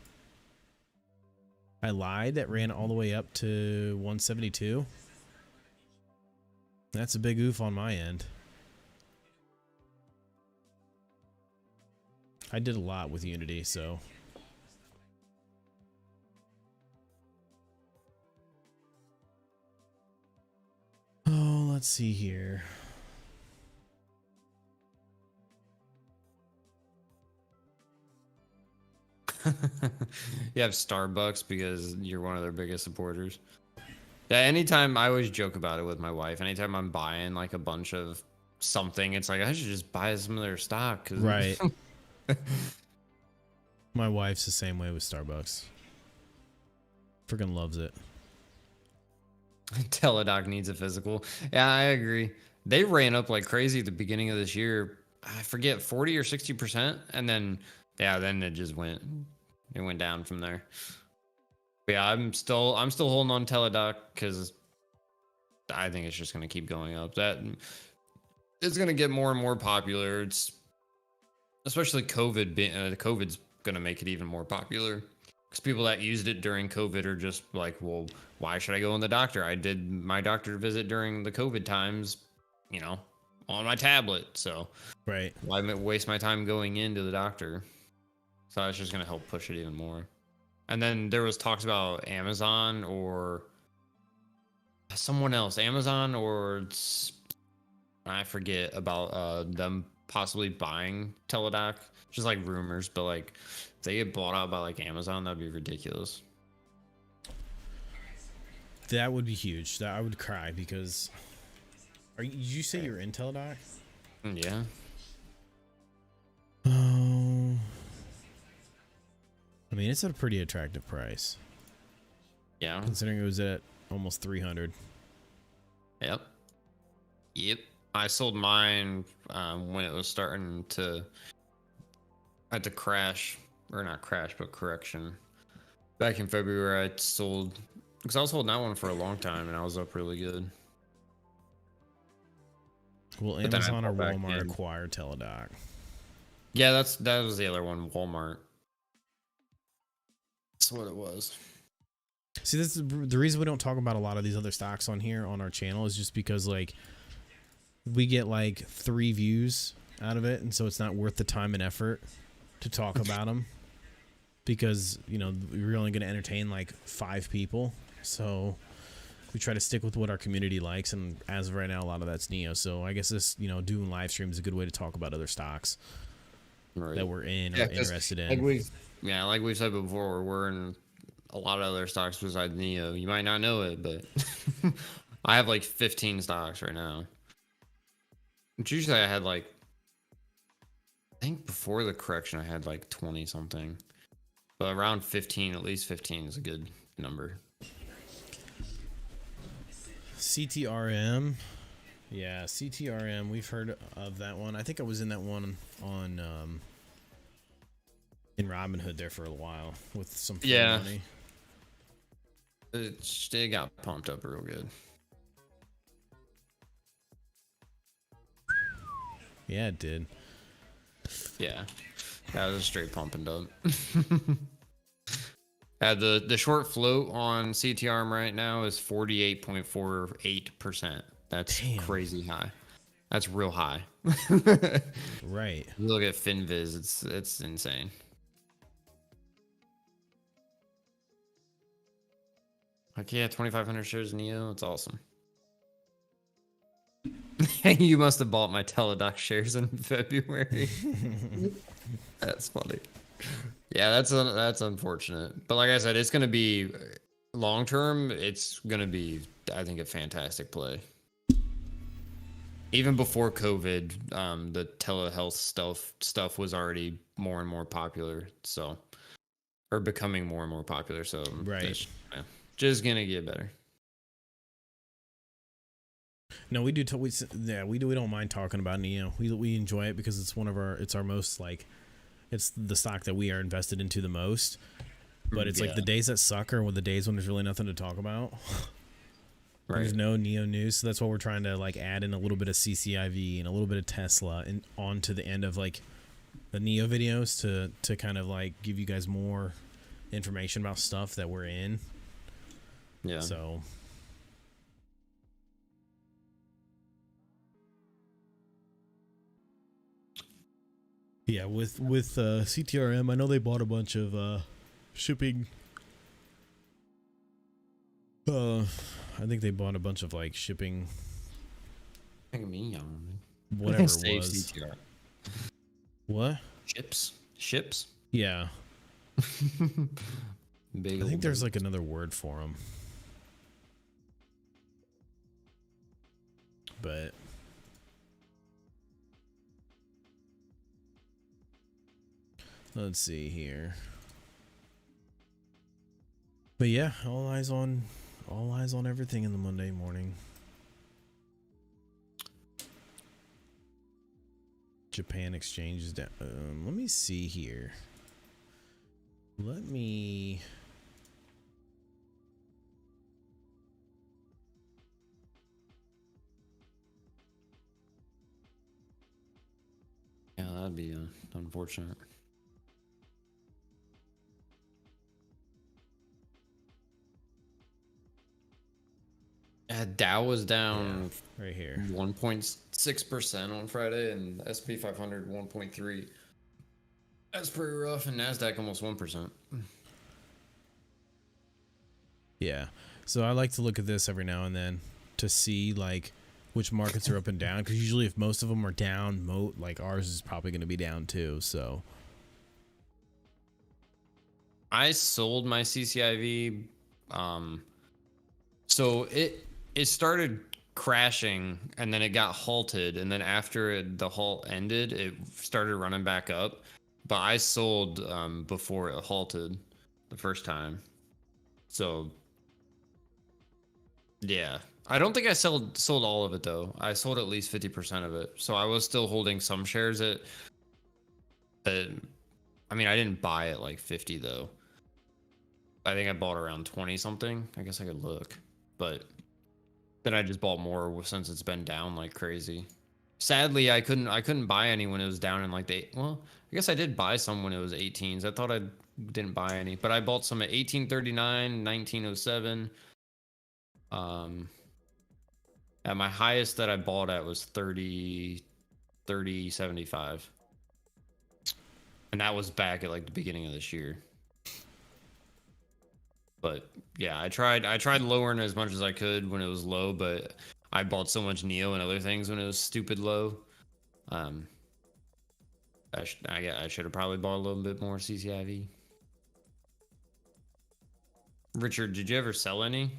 I lied. That ran all the way up to 172. That's a big oof on my end. I did a lot with Unity, so. Oh, let's see here. You have Starbucks because you're one of their biggest supporters. Yeah, anytime I always joke about it with my wife. Anytime I'm buying like a bunch of something, it's like I should just buy some of their stock. Right. My wife's the same way with Starbucks. Freaking loves it. Teladoc needs a physical. Yeah, I agree. They ran up like crazy at the beginning of this year. I forget 40 or 60%, and then then it just went down from there. But yeah, I'm still holding on Teladoc because I think it's just gonna keep going up. That it's gonna get more and more popular. It's especially COVID's gonna make it even more popular because people that used it during COVID are just like, well, why should I go in the doctor? I did my doctor visit during the COVID times, on my tablet. So right, why waste my time going into the doctor? So that's just gonna help push it even more. And then there was talks about Amazon or someone else, Amazon or I forget about them possibly buying Teledoc. Just like rumors, but like if they get bought out by like Amazon, that'd be ridiculous. That would be huge. That I would cry because. Did you say you're in Teledoc? Yeah. Oh. I mean, it's at a pretty attractive price. Yeah. Considering it was at almost 300. Yep. Yep. I sold mine when it was starting to had to crash, or not crash, but correction. Back in February, I sold because I was holding that one for a long time, and I was up really good. Will But then I Amazon or bought back Walmart in. acquire Teledoc? Yeah, that was the other one, Walmart. That's what it was. See, this is the reason we don't talk about a lot of these other stocks on here on our channel is just because like we get like 3 views out of it, and so it's not worth the time and effort to talk about them because we're only going to entertain like 5 people. So we try to stick with what our community likes, and as of right now, a lot of that's Nio. So I guess this doing live stream is a good way to talk about other stocks that we're in or interested in. Like we've said before, we're in a lot of other stocks besides Nio. You might not know it, but I have like 15 stocks right now. Which usually I had like, I think before the correction I had like 20 something. But around 15, at least 15 is a good number. CTRM. Yeah, CTRM. We've heard of that one. I think I was in that one on in Robinhood there for a while with some free money. It got pumped up real good. Yeah, it did. Yeah, that was a straight pump and dump. The short float on CTRM right now is 48.48%. That's crazy high. That's real high. Right. You look at FinViz, it's insane. Like, yeah, 2,500 shares in Nio. It's awesome. You must have bought my Teledoc shares in February. That's funny. Yeah, that's unfortunate. But like I said, it's going to be long term. It's going to be, I think, a fantastic play. Even before COVID, the telehealth stuff was already more and more popular. So, or becoming more and more popular. So, right, just gonna get better. No, we do. We don't mind talking about Nio. We enjoy it because it's it's our most like, it's the stock that we are invested into the most. But it's like the days that suck are the days when there's really nothing to talk about. Right. There's no Nio news, so that's why we're trying to like add in a little bit of CCIV and a little bit of Tesla and on to the end of like the Nio videos to kind of like give you guys more information about stuff that we're in. Yeah. So. Yeah, with CTRM, I know they bought a bunch of shipping. I think they bought a bunch of like shipping. Whatever it was. CTR. What? Ships. Yeah. Big. I think there's like another word for them. But. Let's see here. But yeah, all eyes on everything in the Monday morning. Japan exchange is down. Let me see here. Let me. Yeah, that'd be unfortunate. Dow was down right here 1.6% on Friday, and SP 500 1.3. That's pretty rough. And Nasdaq almost 1%. Yeah. So I like to look at this every now and then to see like which markets are up and down, because usually if most of them are down, like ours is probably going to be down too. So I sold my CCIV. So it started crashing and then it got halted, and then after the halt ended, it started running back up. But I sold before it halted the first time. So yeah, I don't think I sold all of it though. I sold at least 50% of it. So I was still holding some shares at I mean, I didn't buy at like 50 though. I think I bought around 20 something. I guess I could look. But then I just bought more since it's been down like crazy. Sadly, I couldn't buy any when it was down in like well, I guess I did buy some when it was 18s. I thought I didn't buy any, but I bought some at 1839, 1907. At my highest that I bought at was 30.75. And that was back at like the beginning of this year. But yeah, I tried lowering as much as I could when it was low, but I bought so much Nio and other things when it was stupid low. I should have probably bought a little bit more CCIV. Richard, did you ever sell any?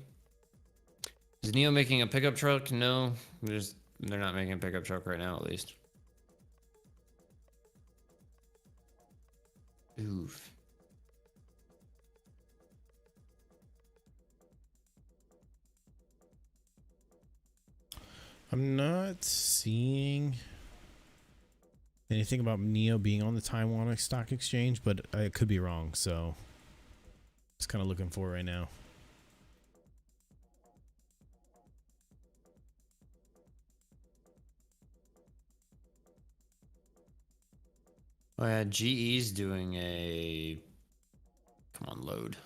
Is Nio making a pickup truck? No, they're not making a pickup truck right now, at least. Oof. I'm not seeing anything about Nio being on the Taiwan Stock Exchange, but I could be wrong. So just kind of looking for it right now. Oh yeah, GE's doing a. Come on, load.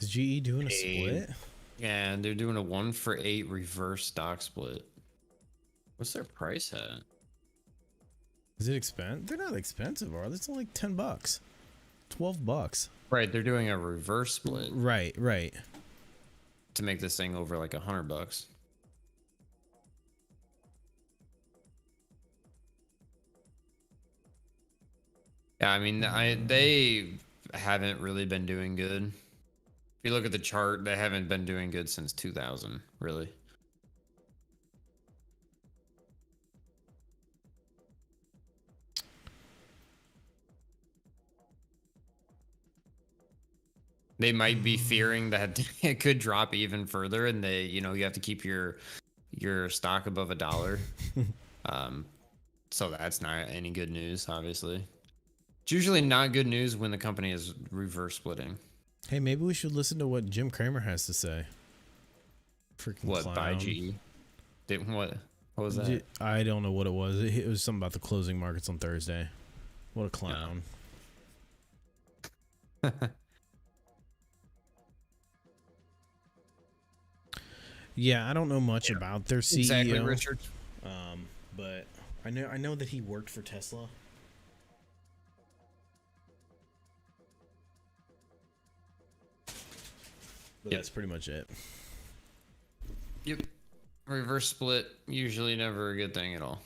Is GE doing a split? Yeah, they're doing a 1-for-8 reverse stock split. What's their price at? Is it expensive? They're not expensive, are they? It's only like $10, $12. Right, they're doing a reverse split. Right. To make this thing over like $100. Yeah, I mean, they haven't really been doing good. If you look at the chart, they haven't been doing good since 2000, really. They might be fearing that it could drop even further, and you have to keep your stock above $1. So that's not any good news, obviously. It's usually not good news when the company is reverse splitting. Hey, maybe we should listen to what Jim Cramer has to say. Freaking What, clown. by GE? What was that? I don't know what it was. It was something about the closing markets on Thursday. What a clown. Yeah. Yeah, I don't know much about their CEO. Exactly, Richard. But I know that he worked for Tesla. But that's pretty much it. Yep. Reverse split, usually never a good thing at all.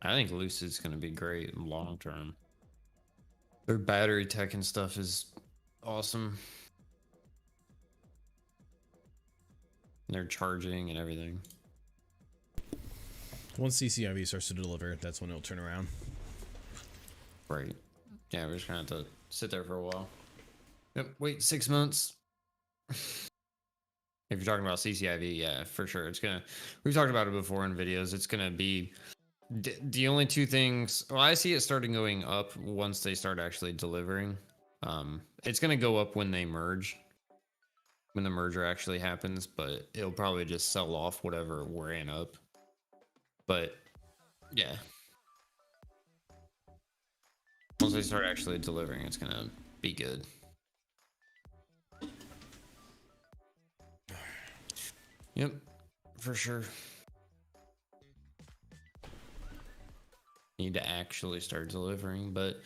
I think Lucid's going to be great long term. Their battery tech and stuff is awesome. Their charging and everything. Once CCIV starts to deliver, that's when it'll turn around. Right. Yeah, we're just going to have to sit there for a while. Yep, wait 6 months. If you're talking about CCIV, yeah, for sure. We've talked about it before in videos. It's going to be the only two things. Well, I see it starting going up once they start actually delivering. It's going to go up when they merge, when the merger actually happens, but it'll probably just sell off whatever ran up. But yeah. once they start actually delivering, it's gonna be good. Yep, for sure. Need to actually start delivering, but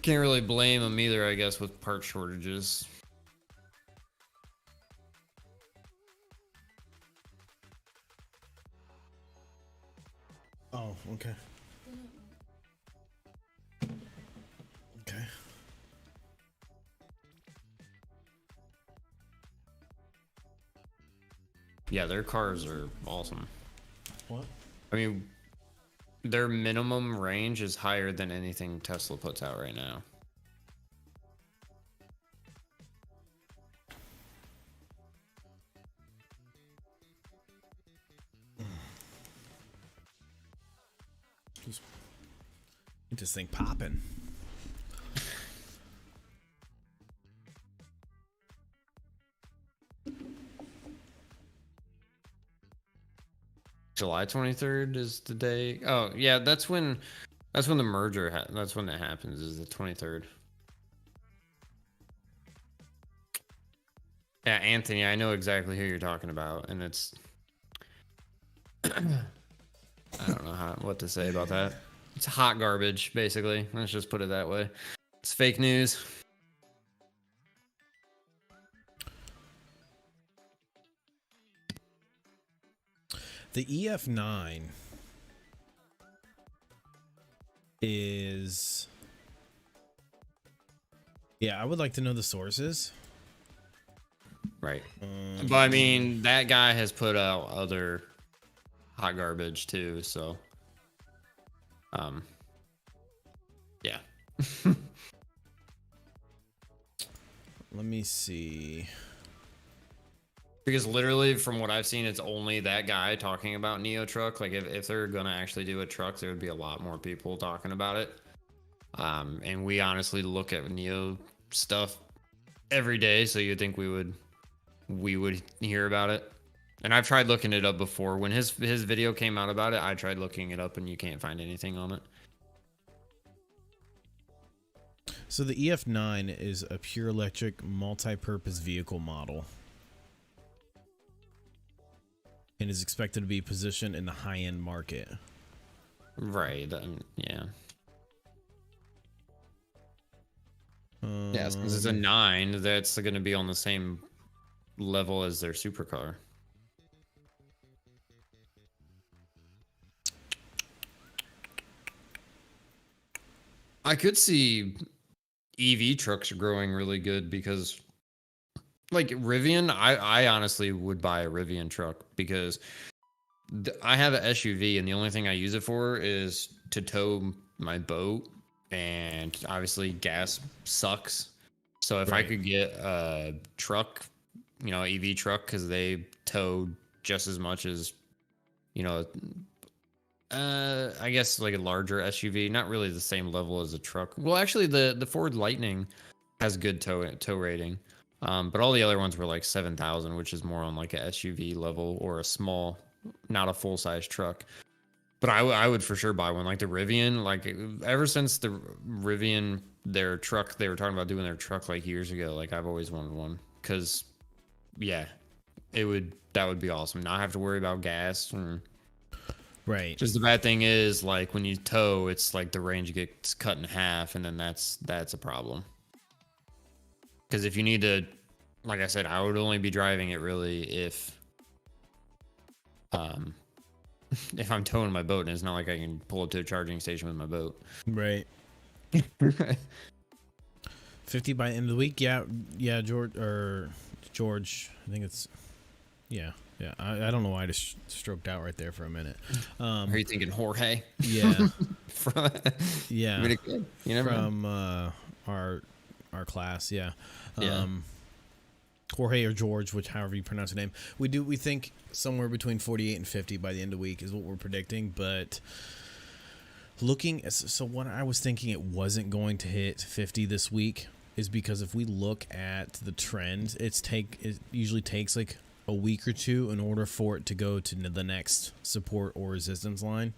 can't really blame them either, I guess, with part shortages. Oh, okay. Okay. Yeah, their cars are awesome. What? I mean, their minimum range is higher than anything Tesla puts out right now. Get this thing popping. July 23rd is the day. Oh, yeah, that's when the merger that's when that happens, is the 23rd. Yeah, Anthony, I know exactly who you're talking about, and it's I don't know what to say about that. It's hot garbage, basically. Let's just put it that way. It's fake news. The EF9 is... Yeah, I would like to know the sources. Right. But I mean, that guy has put out other hot garbage too, so yeah. Let me see. Because literally, from what I've seen, it's only that guy talking about Nio truck. Like, if they're gonna actually do a truck, there would be a lot more people talking about it. And we honestly look at Nio stuff every day, so you'd think we would hear about it. And I've tried looking it up before. When his video came out about it, I tried looking it up, and you can't find anything on it. So the EF9 is a pure electric multi-purpose vehicle model, and is expected to be positioned in the high-end market. Right. Yeah. Yeah, since it's a 9, that's going to be on the same level as their supercar. I could see EV trucks growing really good because, like, Rivian, I honestly would buy a Rivian truck because I have an SUV and the only thing I use it for is to tow my boat, and obviously gas sucks. So if I could get a truck, you know, EV truck, because they tow just as much as, you know, I guess like a larger SUV, not really the same level as a truck. Well, actually, the Ford Lightning has good tow rating, but all the other ones were like 7,000, which is more on like a SUV level or a small, not a full size truck. But I would for sure buy one, like the Rivian. Like, ever since the Rivian, their truck, they were talking about doing their truck like years ago. Like, I've always wanted one because, yeah, that would be awesome. Not have to worry about gas. Right. Just the bad thing is, like, when you tow, it's like the range gets cut in half, and then that's a problem. Because if you need to, like I said, I would only be driving it really if I'm towing my boat, and it's not like I can pull up to a charging station with my boat. Right. 50 by the end of the week. Yeah, George. I think it's, yeah. I don't know why I just stroked out right there for a minute. Are you thinking Jorge? Yeah. Yeah. Yeah. You never From know. our class. Yeah. Yeah. Jorge or George, however you pronounce the name. We think somewhere between 48 and 50 by the end of the week is what we're predicting. But so what I was thinking, it wasn't going to hit 50 this week is because if we look at the trend, it usually takes like a week or two in order for it to go to the next support or resistance line.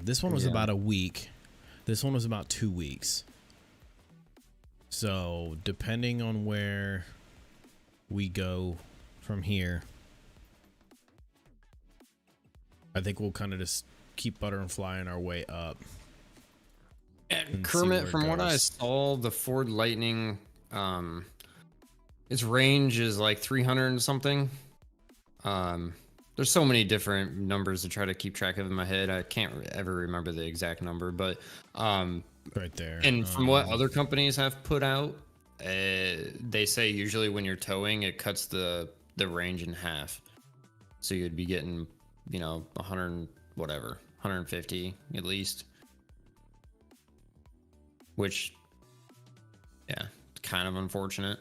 This one was about a week. This one was about 2 weeks. So depending on where we go from here, I think we'll kind of just keep butter and flying our way up. And Kermit, from what I saw, the Ford Lightning, its range is like 300 and something. There's so many different numbers to try to keep track of in my head. I can't ever remember the exact number, but right there. And from what other companies have put out, they say usually when you're towing, it cuts the range in half. So you'd be getting, 100 whatever, 150 at least. Which, yeah, kind of unfortunate.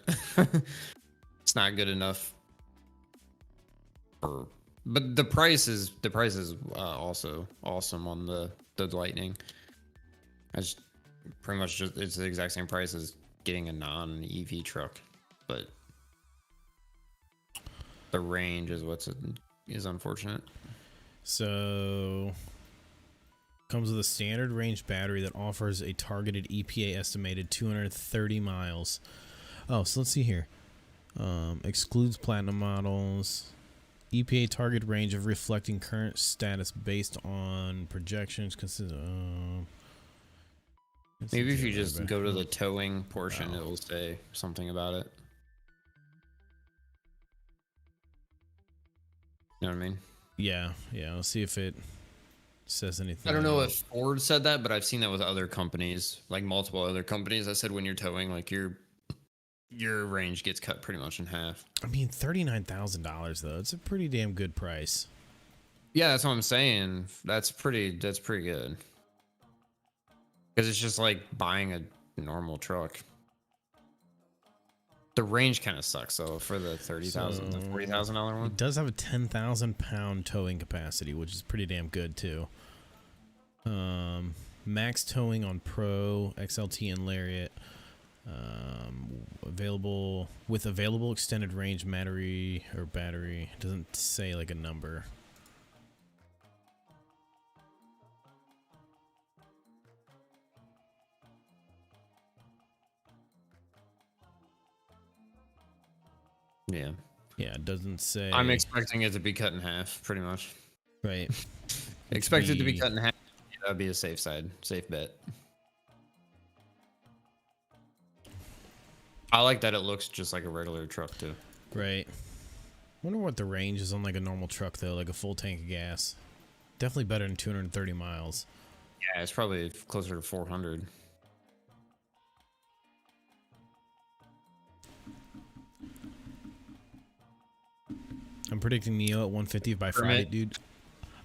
It's not good enough. But the price is also awesome on the Lightning. It's pretty much it's the exact same price as getting a non-EV truck, but the range is is unfortunate. So comes with a standard range battery that offers a targeted EPA estimated 230 miles. Oh, so let's see here. Excludes platinum models. EPA target range of reflecting current status based on projections. Maybe if you just go to the towing portion, it will say something about it. You know what I mean? Yeah. Let's see if it says anything. I don't know if Ford said that, but I've seen that with other companies, like multiple other companies. I said when you're towing, like your range gets cut pretty much in half. I mean, $39,000 though. It's a pretty damn good price. Yeah, that's what I'm saying. That's pretty good. Because it's just like buying a normal truck. The range kind of sucks though for the $30,000, the $40,000 one. It does have a 10,000 pound towing capacity, which is pretty damn good too. Max towing on Pro, XLT, and Lariat. Available extended range battery. It doesn't say like a number. Yeah, it doesn't say. I'm expecting it to be cut in half, pretty much. Right. Expect it to be cut in half. That'd be a safe bet. I like that it looks just like a regular truck too. Right. Wonder what the range is on like a normal truck though, like a full tank of gas. Definitely better than 230 miles. Yeah, it's probably closer to 400. I'm predicting Nio at 150 by Friday, dude.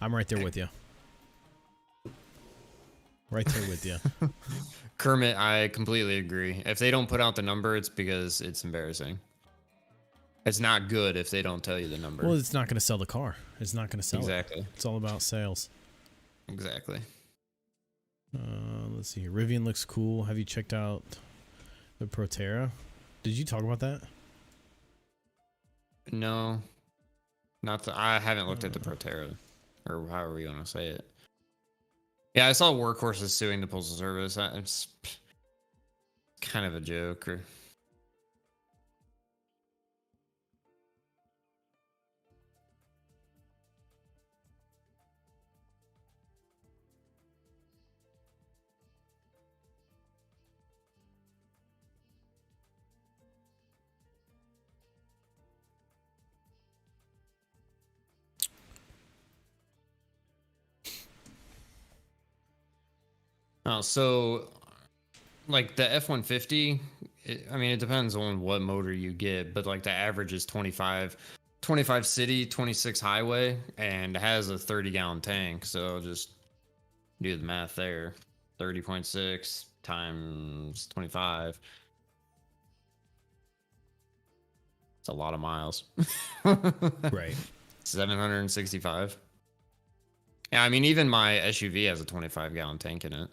I'm right there with you. Right there with you. Kermit, I completely agree. If they don't put out the number, it's because it's embarrassing. It's not good if they don't tell you the number. Well, it's not going to sell the car. It's not going to sell exactly. it. It's all about sales. Exactly. Let's see here. Rivian looks cool. Have you checked out the Proterra? Did you talk about that? No. I haven't looked at the Proterra, or however you want to say it. Yeah, I saw Workhorse is suing the Postal Service. It's kind of a joke. Oh, so like the F-150, I mean, it depends on what motor you get, but like the average is 25 city, 26 highway, and has a 30-gallon tank. So just do the math there. 30.6 times 25. It's a lot of miles. Right. 765. Yeah, I mean, even my SUV has a 25-gallon tank in it.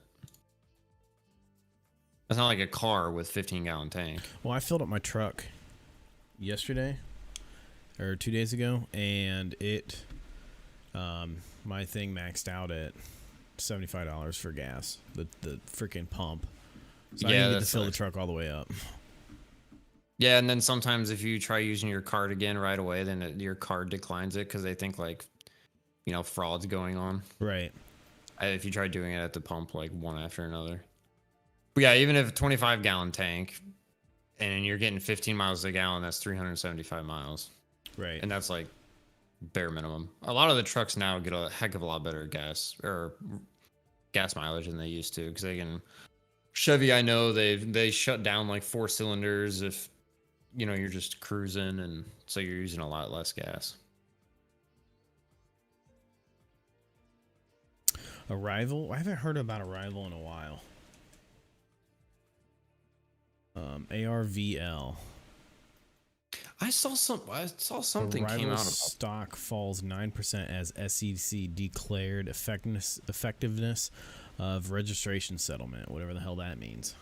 It's not like a car with 15-gallon tank. Well, I filled up my truck yesterday or 2 days ago, and it my thing maxed out at $75 for gas. The freaking pump. So Yeah, I didn't get to that's fill the like- truck all the way up. Yeah, and then sometimes if you try using your card again right away, then your card declines it because they think like, fraud's going on. Right. If you try doing it at the pump, like one after another. But yeah, even if a 25-gallon tank and you're getting 15 miles a gallon, that's 375 miles. Right. And that's like bare minimum. A lot of the trucks now get a heck of a lot better gas mileage than they used to because they can. Chevy, I know they shut down like 4 cylinders if you're just cruising, and so you're using a lot less gas. Arrival? I haven't heard about Arrival in a while. ARVL. I saw something came Arrival out about. stock falls 9% as SEC declared effectiveness of registration settlement, whatever the hell that means.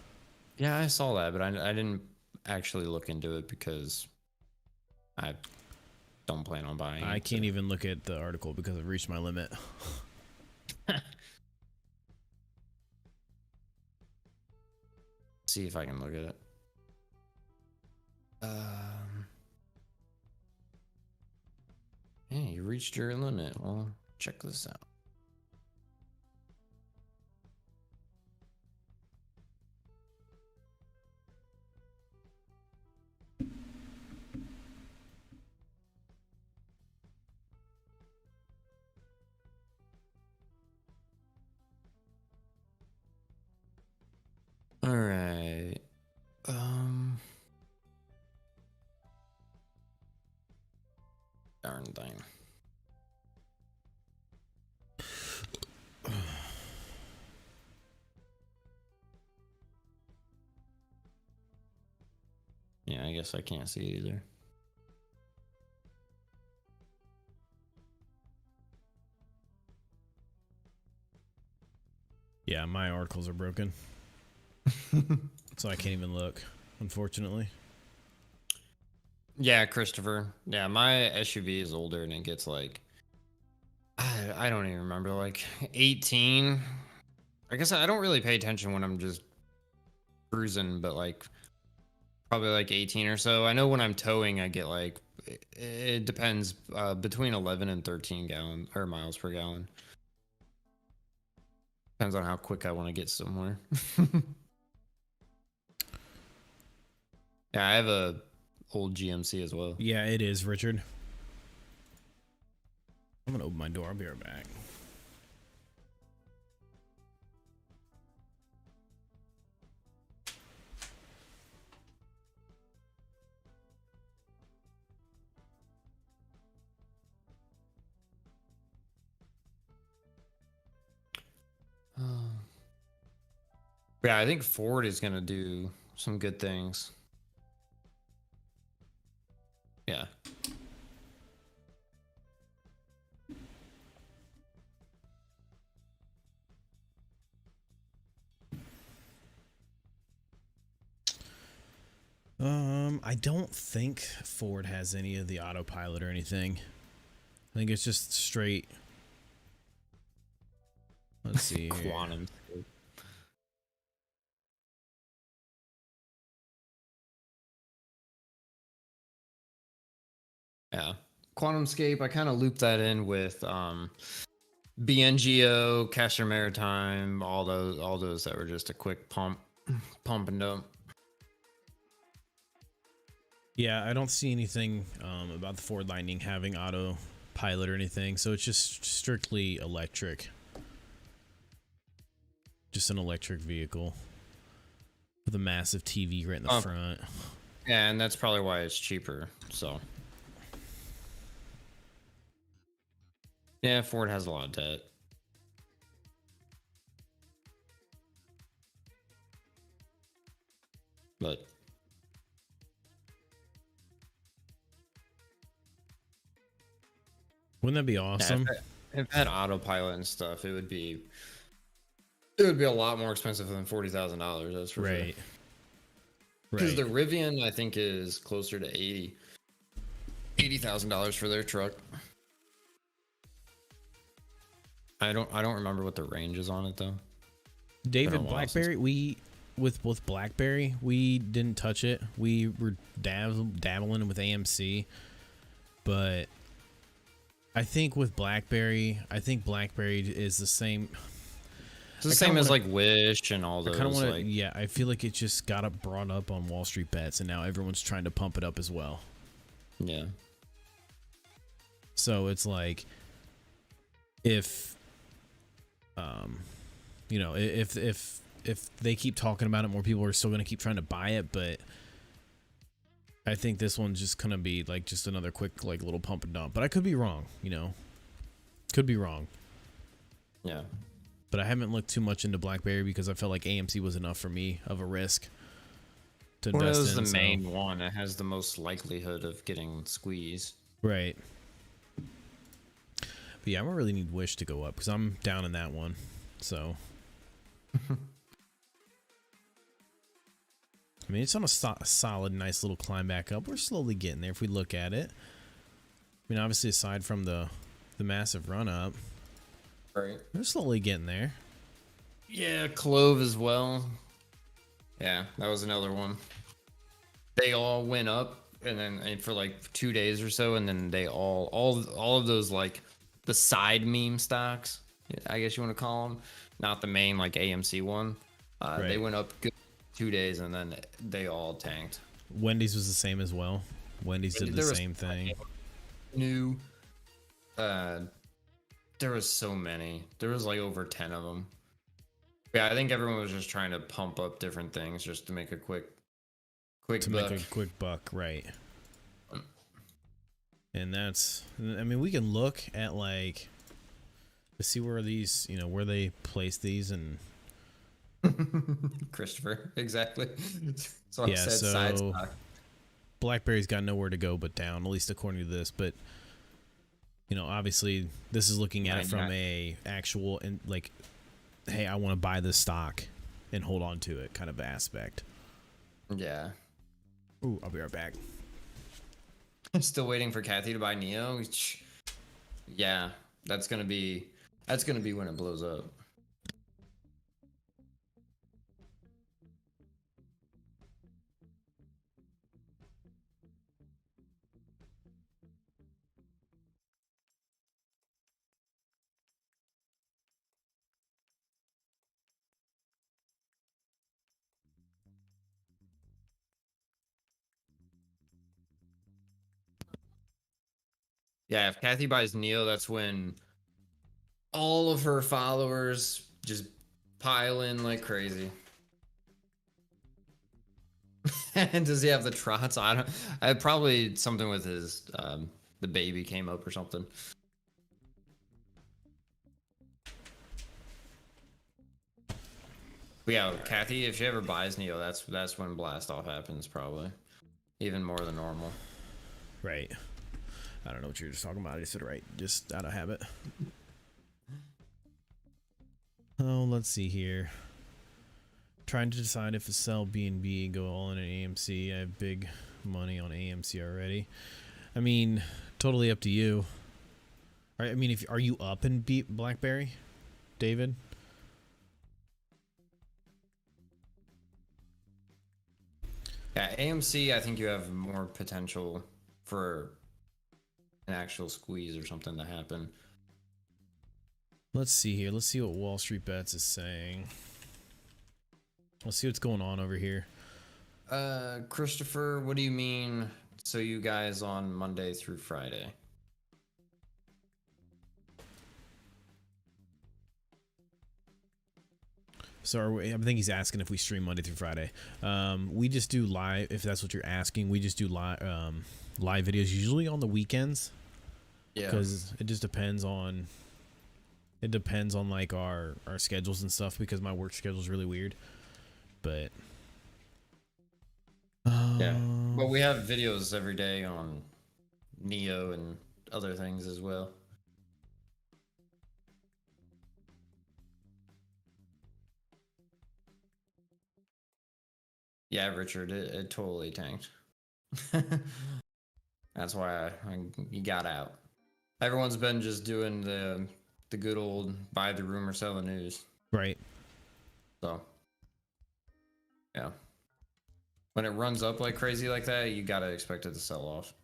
Yeah, I saw that, but I didn't actually look into it because I don't plan on buying it. I can't even look at the article because I've reached my limit. See if I can look at it. Yeah, you reached your limit. Well, check this out. All right. Darn thing. Yeah, I guess I can't see it either. Yeah, my articles are broken. So I can't even look, unfortunately. Yeah, Christopher. Yeah, my SUV is older and it gets like, I don't even remember, like 18. I guess I don't really pay attention when I'm just cruising, but like probably like 18 or so. I know when I'm towing, I get like, it depends, between 11 and 13 gallon or miles per gallon. Depends on how quick I want to get somewhere. Yeah, I have a old GMC as well. Yeah, it is, Richard. I'm gonna open my door. I'll be right back. Yeah, I think Ford is gonna do some good things. Yeah. I don't think Ford has any of the autopilot or anything. I think it's just straight. Let's see. Here. Quantum. Yeah. QuantumScape, I kind of looped that in with BNGO, Castor Maritime, all those that were just a quick pump and dump. Yeah, I don't see anything about the Ford Lightning having autopilot or anything, so it's just strictly electric. Just an electric vehicle with a massive TV right in the front. Yeah, and that's probably why it's cheaper. So, yeah, Ford has a lot of debt. But wouldn't that be awesome? yeah, if it had autopilot and stuff, it would be a lot more expensive than $40,000. That's for right. sure. Because the Rivian, I think, is closer to $80,000 for their truck. I don't remember what the range is on it though. David, BlackBerry, with BlackBerry, we didn't touch it. We were dabbling with AMC, but I think with BlackBerry, is the same. It's the same as like Wish and all those. I kind of want to, yeah. I feel like it just got brought up on Wall Street Bets, and now everyone's trying to pump it up as well. Yeah. So it's like, if, you know, if they keep talking about it, more people are still going to keep trying to buy it. But I think this one's just going to be like just another quick like little pump and dump. But I could be wrong, you know, could be wrong. Yeah. But I haven't looked too much into BlackBerry because I felt like AMC was enough for me of a risk to invest in. Well, it was the main one. It has the most likelihood of getting squeezed. Right. But yeah, I don't really need Wish to go up because I'm down in that one. So. I mean, it's on a solid, nice little climb back up. We're slowly getting there if we look at it. I mean, obviously, aside from the massive run up. Right. We're slowly getting there. Yeah, Clove as well. Yeah, that was another one. They all went up, and then for like 2 days or so, and then they all of those like the side meme stocks, I guess you want to call them, not the main like AMC one. Right. They went up good 2 days, and then they all tanked. Wendy's was the same as well. Wendy's did the same thing. New. There was so many. There was like over 10 of them. Yeah, I think everyone was just trying to pump up different things just to make a quick buck. Make a quick buck, right? And that's, I mean, we can look at like to see where these, you know, where they place these and. Christopher, exactly. So yeah, so BlackBerry's got nowhere to go but down, at least according to this, but. You know, obviously, this is looking at it from a actual and like, hey, I want to buy this stock and hold on to it kind of aspect. Yeah. Ooh, I'll be right back. I'm still waiting for Kathy to buy Nio. Yeah, that's gonna be when it blows up. Yeah, if Kathy buys Nio, that's when all of her followers just pile in like crazy. And does he have the trots? I probably something with his the baby came up or something. But yeah, Kathy, if she ever buys Nio, that's when blast off happens probably. Even more than normal. Right. I don't know what you're just talking about. I just said it right. Just out of habit. Oh, let's see here. Trying to decide if to sell B&B and go all in at AMC. I have big money on AMC already. I mean, totally up to you. I mean, are you up in BlackBerry, David? Yeah, AMC, I think you have more potential for an actual squeeze or something to happen. Let's see here. Let's see what Wall Street Bets is saying. Let's see what's going on over here. Christopher, what do you mean? So you guys on Monday through Friday? So I think he's asking if we stream Monday through Friday. We just do live, if that's what you're asking. We just do live videos, usually on the weekends. Yeah. Because it just depends on. It depends on like our schedules and stuff because my work schedule is really weird. But. Yeah. But we have videos every day on Nio and other things as well. Yeah, Richard, it totally tanked. That's why he got out. Everyone's been just doing the the good old buy the rumor, sell the news. Right. So, yeah. When it runs up like crazy like that, you gotta expect it to sell off.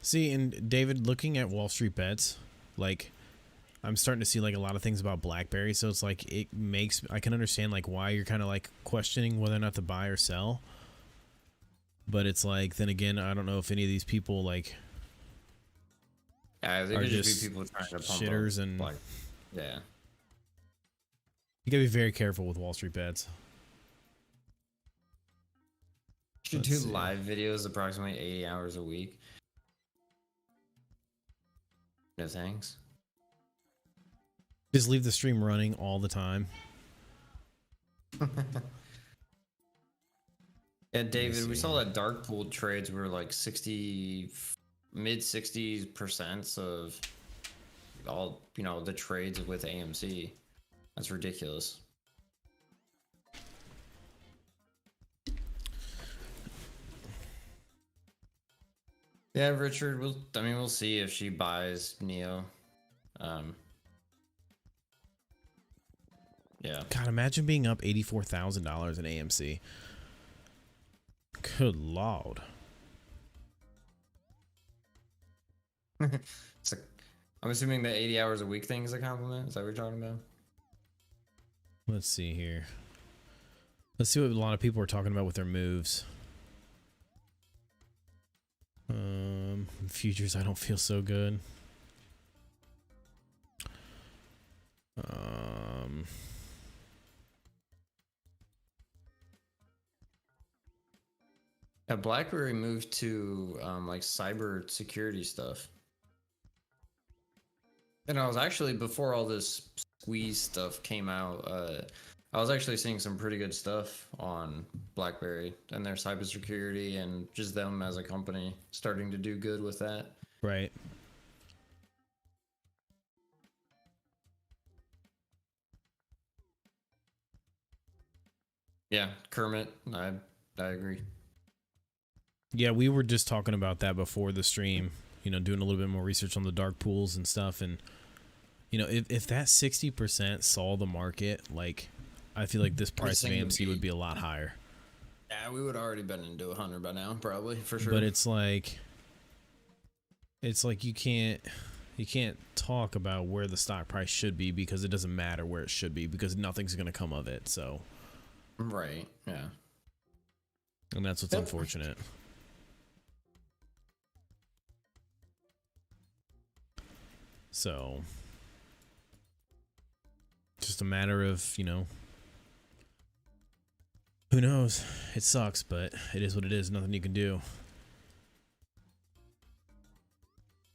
See, and David, looking at Wall Street Bets, like, I'm starting to see like a lot of things about BlackBerry, so it's like I can understand like why you're kind of like questioning whether or not to buy or sell. But it's like, then again, I don't know if any of these people like Yeah, they are could just be people trying to pump shitters up, and like, yeah. You gotta be very careful with Wall Street Bets. Should do live videos approximately 80 hours a week. No thanks. Just leave the stream running all the time. Yeah, David, we saw that dark pool trades were like mid 60% of all, the trades with AMC. That's ridiculous. Yeah, Richard, we'll see if she buys Nio. Yeah. God, imagine being up $84,000 in AMC. Good Lord. I'm assuming the 80 hours a week thing is a compliment. Is that what you're talking about? Let's see here. Let's see what a lot of people are talking about with their moves. Futures, I don't feel so good. Yeah, BlackBerry moved to like cyber security stuff. And I was actually, before all this squeeze stuff came out, I was actually seeing some pretty good stuff on BlackBerry and their cybersecurity, and just them as a company starting to do good with that. Right. Yeah, Kermit, I agree. Yeah, we were just talking about that before the stream, doing a little bit more research on the dark pools and stuff. And, if that 60% saw the market, like, I feel like this price of AMC would be a lot higher. Yeah, we would already been into 100 by now, probably, for sure. But it's like you can't talk about where the stock price should be, because it doesn't matter where it should be, because nothing's going to come of it. So, right. Yeah. And that's what's unfortunate. So, just a matter of, who knows? It sucks, but it is what it is. Nothing you can do.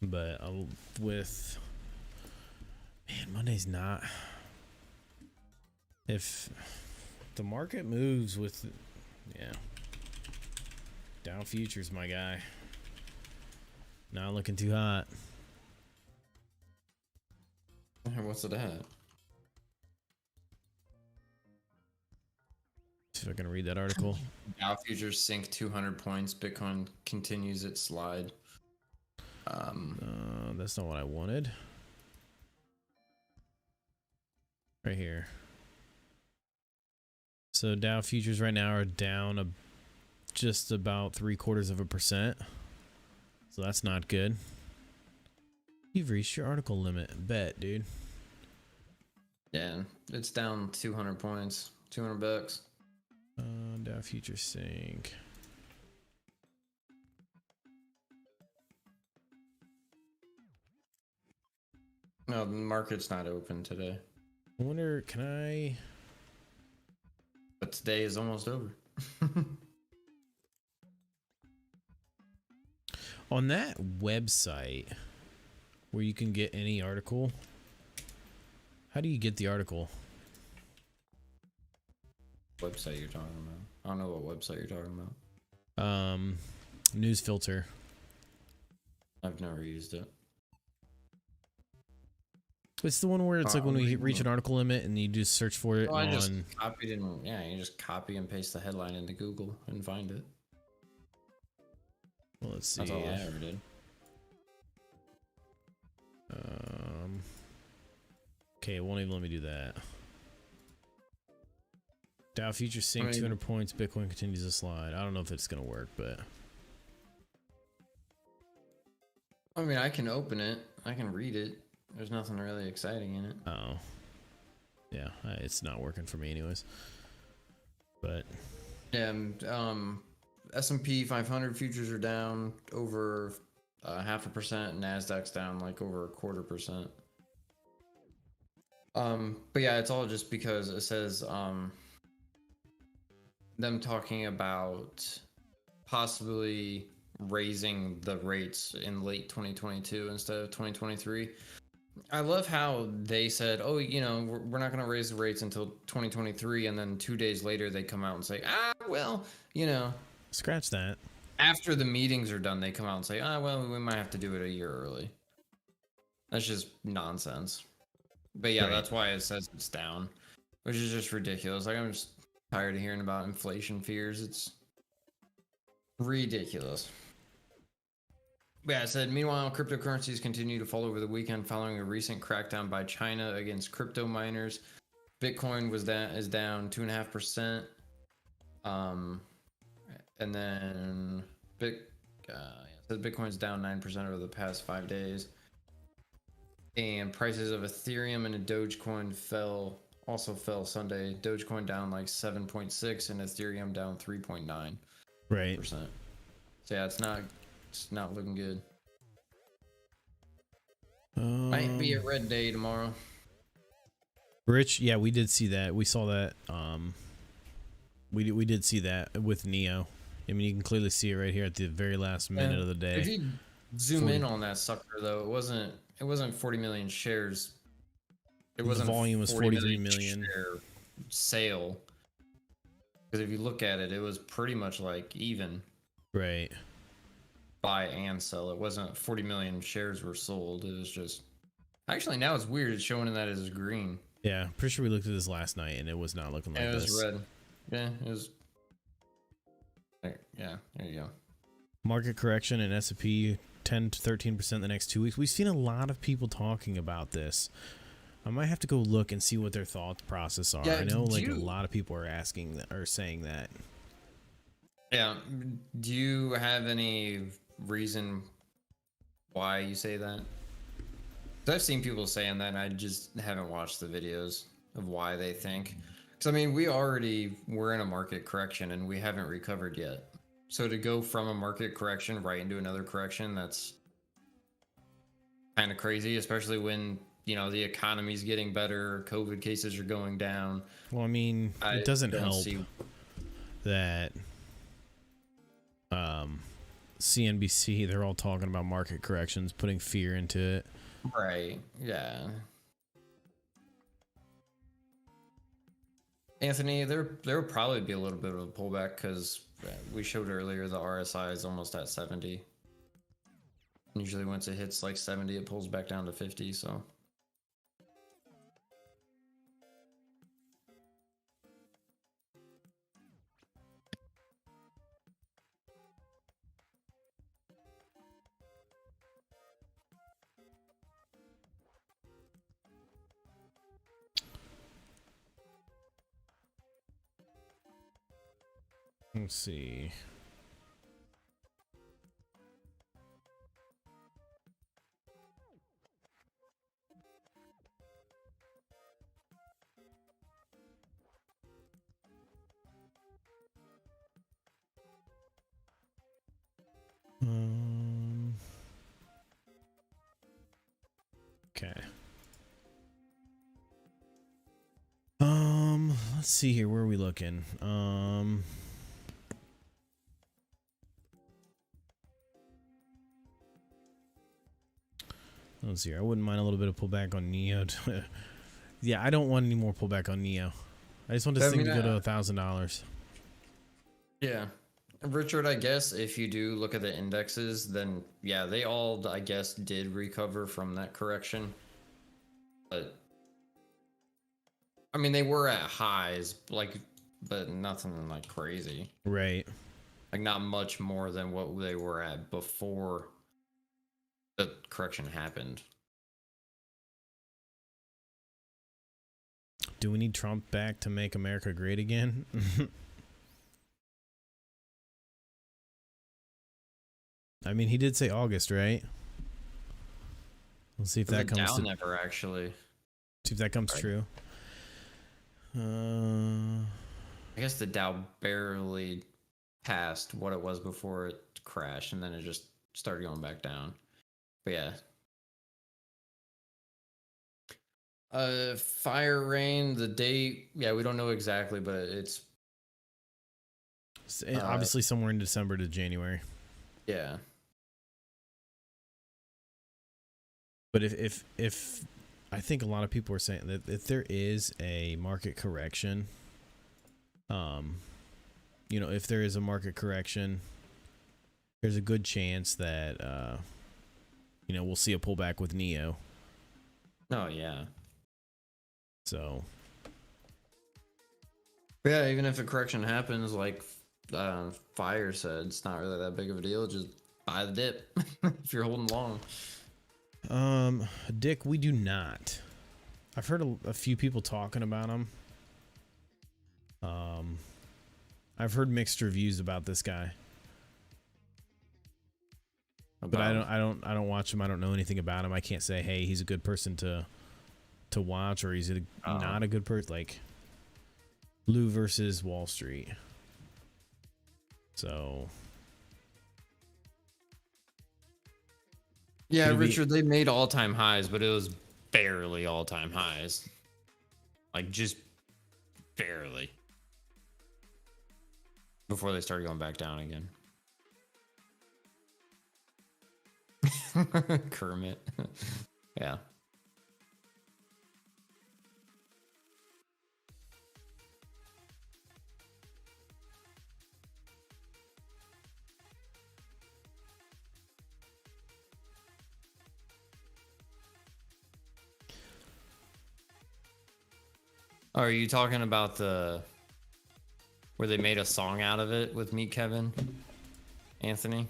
But Monday's not. If the market moves with, Dow futures, my guy, not looking too hot. What's it at? See if I can read that article. Dow futures sink 200 points. Bitcoin continues its slide. That's not what I wanted. Right here. So Dow futures right now are down just about 0.75%. So that's not good. You've reached your article limit. Bet, dude. Yeah, it's down 200 points. $200. Dow futures sink. No, the market's not open today. I wonder, can I... But today is almost over. On that website where you can get any article, how do you get the article? Website you're talking about? I don't know what website you're talking about. News filter. I've never used it. It's the one where it's like when we reach an article limit and you just search for it I just copied and you just copy and paste the headline into Google and find it. Well, let's see. That's all I ever did. Okay, it won't even let me do that. Dow futures sink I mean- 200 points. Bitcoin continues to slide. I don't know if it's gonna work, but I mean, I can open it. I can read it. There's nothing really exciting in it. oh, yeah, it's not working for me anyways. But Yeah, S&P 500 futures are down over 0.5%. Nasdaq's down like over 0.25%. But yeah, it's all just because it says them talking about possibly raising the rates in late 2022 instead of 2023. I love how they said, oh, you know, we're not going to raise the rates until 2023. And then 2 days later, they come out and say, well, you know, scratch that. after the meetings are done, they come out and say, well, we might have to do it a year early. That's just nonsense. But yeah, Right. That's why it says it's down, which is just ridiculous. Like, I'm just tired of hearing about inflation fears. It's ridiculous. Yeah, it said, meanwhile, cryptocurrencies continue to fall over the weekend following a recent crackdown by China against crypto miners. Bitcoin is down 2.5%. And then it says Bitcoin's down 9% over the past 5 days. And prices of Ethereum and Dogecoin also fell Sunday. Dogecoin down like 7.6 and Ethereum down 3.9%. Right. So yeah, it's not looking good. Might be a red day tomorrow. Rich, yeah, we did see that. We saw that. We did see that with Nio. I mean, you can clearly see it right here at the very last minute of the day. If you zoom in on that sucker, though, it wasn't 40 million shares. It wasn't. The volume was 43 million share sale. Because if you look at it, it was pretty much like even. Right. Buy and sell. It wasn't 40 million shares were sold. It was just. Actually, now it's weird. It's showing that as green. Yeah, pretty sure we looked at this last night and it was not looking like this. It was red. Yeah, it was. Yeah, there you go. Market correction in S&P 10 to 13% the next 2 weeks. We've seen a lot of people talking about this. I might have to go look and see what their thought process are. Yeah, I know like a lot of people are asking that, or saying that. Yeah. Do you have any reason why you say that? 'Cause I've seen people saying that and I just haven't watched the videos of why they think. Because I mean, we're in a market correction and we haven't recovered yet. So to go from a market correction right into another correction, that's kind of crazy, especially when, you know, the economy's getting better, COVID cases are going down. Well, I mean, it doesn't help that CNBC, they're all talking about market corrections, putting fear into it. Right. Yeah. Anthony, there will probably be a little bit of a pullback because we showed earlier the RSI is almost at 70. Usually once it hits like 70, it pulls back down to 50, so. Let's see. Okay. Let's see here. Where are we looking? Let's see here. I wouldn't mind a little bit of pullback on Nio. Yeah, I don't want any more pullback on Nio. I just want this thing to go to $1,000. Yeah. Richard, I guess if you do look at the indexes, then yeah, they all, I guess, did recover from that correction. But I mean, they were at highs, like, but nothing like crazy. Right. Like not much more than what they were at before the correction happened. do we need Trump back to make America great again? I mean, he did say August, right? We'll see if that comes. Dow never actually. See if that comes true. I guess the Dow barely passed what it was before it crashed, and then it just started going back down. But yeah. Fire rain, the date, yeah, we don't know exactly, but it's obviously somewhere in December to January. Yeah. But if I think a lot of people are saying that if there is a market correction, you know, if there is a market correction, there's a good chance that you know, we'll see a pullback with Nio. Oh yeah. So yeah, even if a correction happens, like Fire said, it's not really that big of a deal. Just buy the dip if you're holding long. Dick, we do not. I've heard a few people talking about him. I've heard mixed reviews about this guy. But I don't watch him. I don't know anything about him. I can't say, hey, he's a good person to watch, or he's not a good person. Like Lou versus Wall Street. So yeah, Richard, they made all-time highs, but it was barely all-time highs. Like just barely. Before they started going back down again. Kermit. Yeah. Are you talking about where they made a song out of it with Meet Kevin, Anthony?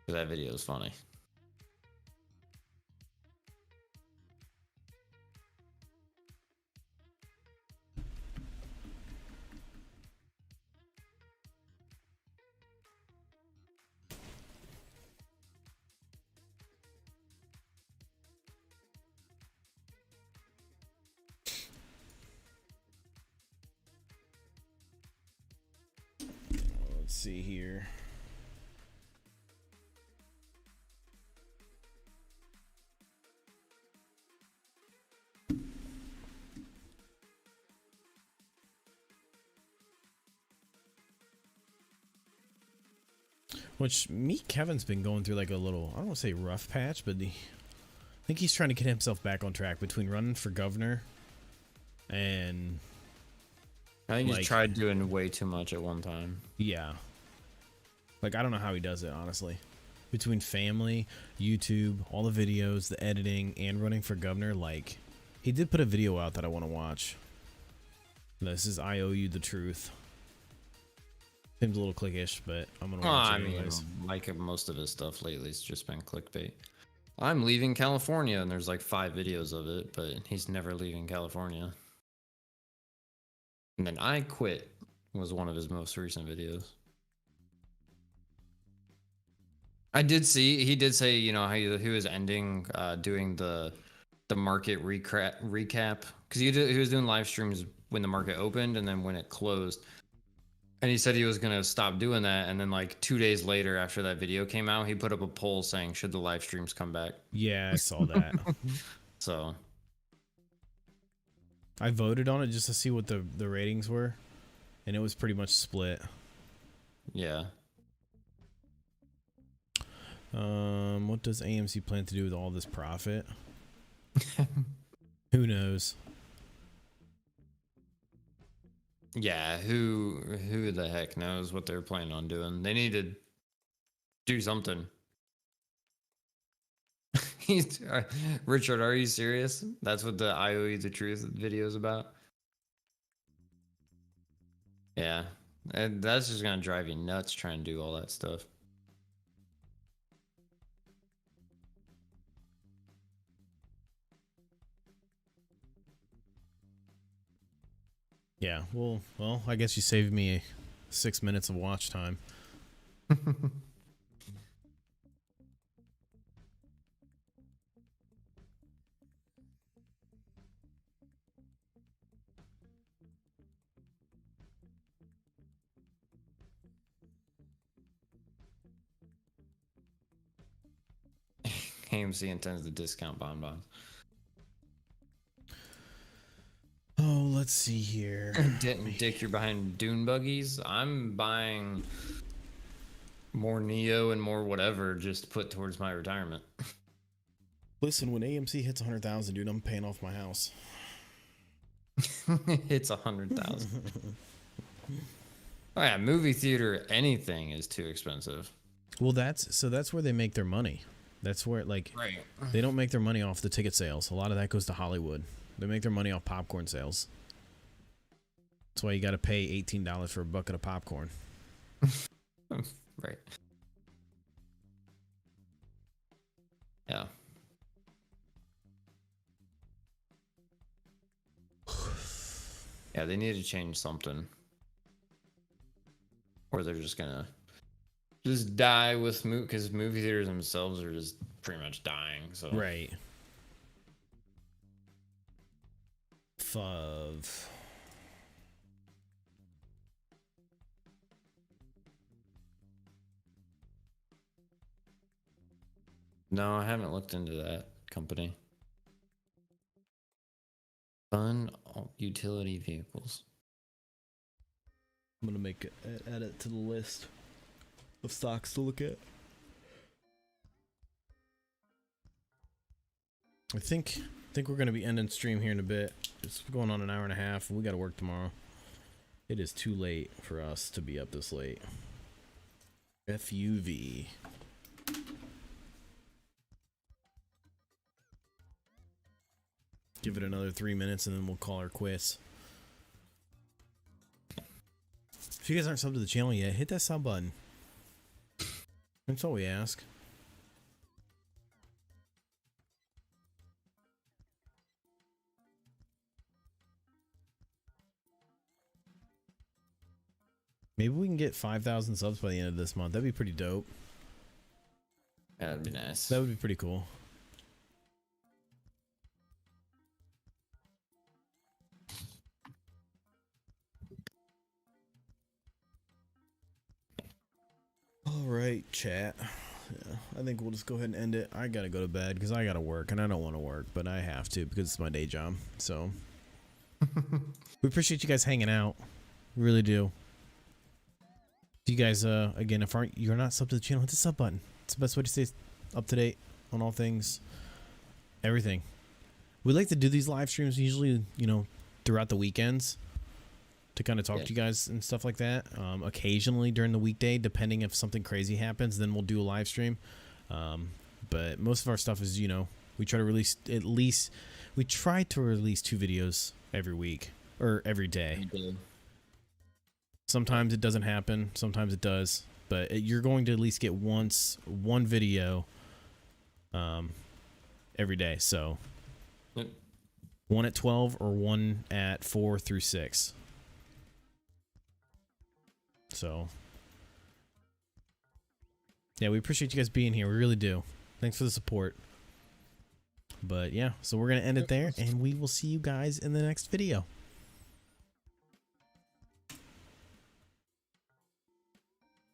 That video is funny. Let's see here. Which Meet Kevin's been going through like a little, I don't want to say rough patch, but I think he's trying to get himself back on track between running for governor and I think he's tried doing way too much at one time. Yeah. Like, I don't know how he does it, honestly. Between family, YouTube, all the videos, the editing, and running for governor, like, he did put a video out that I want to watch. This is I Owe You the Truth. Seems a little clickish, but I'm going to watch it anyways. Like most of his stuff lately, it's just been clickbait. I'm leaving California, and there's like 5 videos of it, but he's never leaving California. And then I Quit was one of his most recent videos. I did see, he did say, you know, how he was ending doing the market recap. Because he was doing live streams when the market opened and then when it closed. And he said he was going to stop doing that. And then like 2 days later after that video came out, he put up a poll saying, should the live streams come back? Yeah, I saw that. So I voted on it just to see what the ratings were. And it was pretty much split. Yeah. What does AMC plan to do with all this profit? Who knows? Yeah, who the heck knows what they're planning on doing? They need to do something. Richard, are you serious? That's what the I Owe You the Truth video is about? Yeah, and that's just gonna drive you nuts trying to do all that stuff. Yeah, well, I guess you saved me 6 minutes of watch time. AMC intends to discount bonbons. Oh, let's see here. Dick, you're behind dune buggies. I'm buying more Neo and more whatever just to put towards my retirement. Listen, when AMC hits 100,000, dude, I'm paying off my house. It's 100,000. Oh yeah, movie theater anything is too expensive. Well, that's where they make their money. That's where Right. they don't make their money off the ticket sales. A lot of that goes to Hollywood. They make their money off popcorn sales. That's why you got to pay $18 for a bucket of popcorn. Right. Yeah. Yeah, they need to change something. Or they're just gonna just die with because movie theaters themselves are just pretty much dying. So Right. Fuv. No, I haven't looked into that company. Fun utility vehicles. I'm gonna add it to the list of stocks to look at. I think we're gonna be ending stream here in a bit. It's going on an hour and a half, and we gotta work tomorrow. It is too late for us to be up this late. FUV. Give it another 3 minutes, and then we'll call her quits. If you guys aren't subbed to the channel yet, hit that sub button. That's all we ask. Maybe we can get 5,000 subs by the end of this month. That'd be pretty dope. That'd be nice. That would be pretty cool. All right, chat. Yeah, I think we'll just go ahead and end it. I gotta go to bed because I gotta work, and I don't want to work, but I have to because it's my day job. So we appreciate you guys hanging out. We really do. You guys, again, if you're not subbed to the channel, hit the sub button. It's the best way to stay up to date on all things, everything. We like to do these live streams usually, throughout the weekends to kind of talk to you guys and stuff like that. Occasionally during the weekday, depending if something crazy happens, then we'll do a live stream. But most of our stuff is, we try to release we try to release 2 videos every week or every day. Sometimes it doesn't happen. Sometimes it does. But you're going to at least get one video every day. So one at 12 or one at 4 through 6. So yeah, we appreciate you guys being here. We really do. Thanks for the support. But yeah, so we're going to end it there, and we will see you guys in the next video.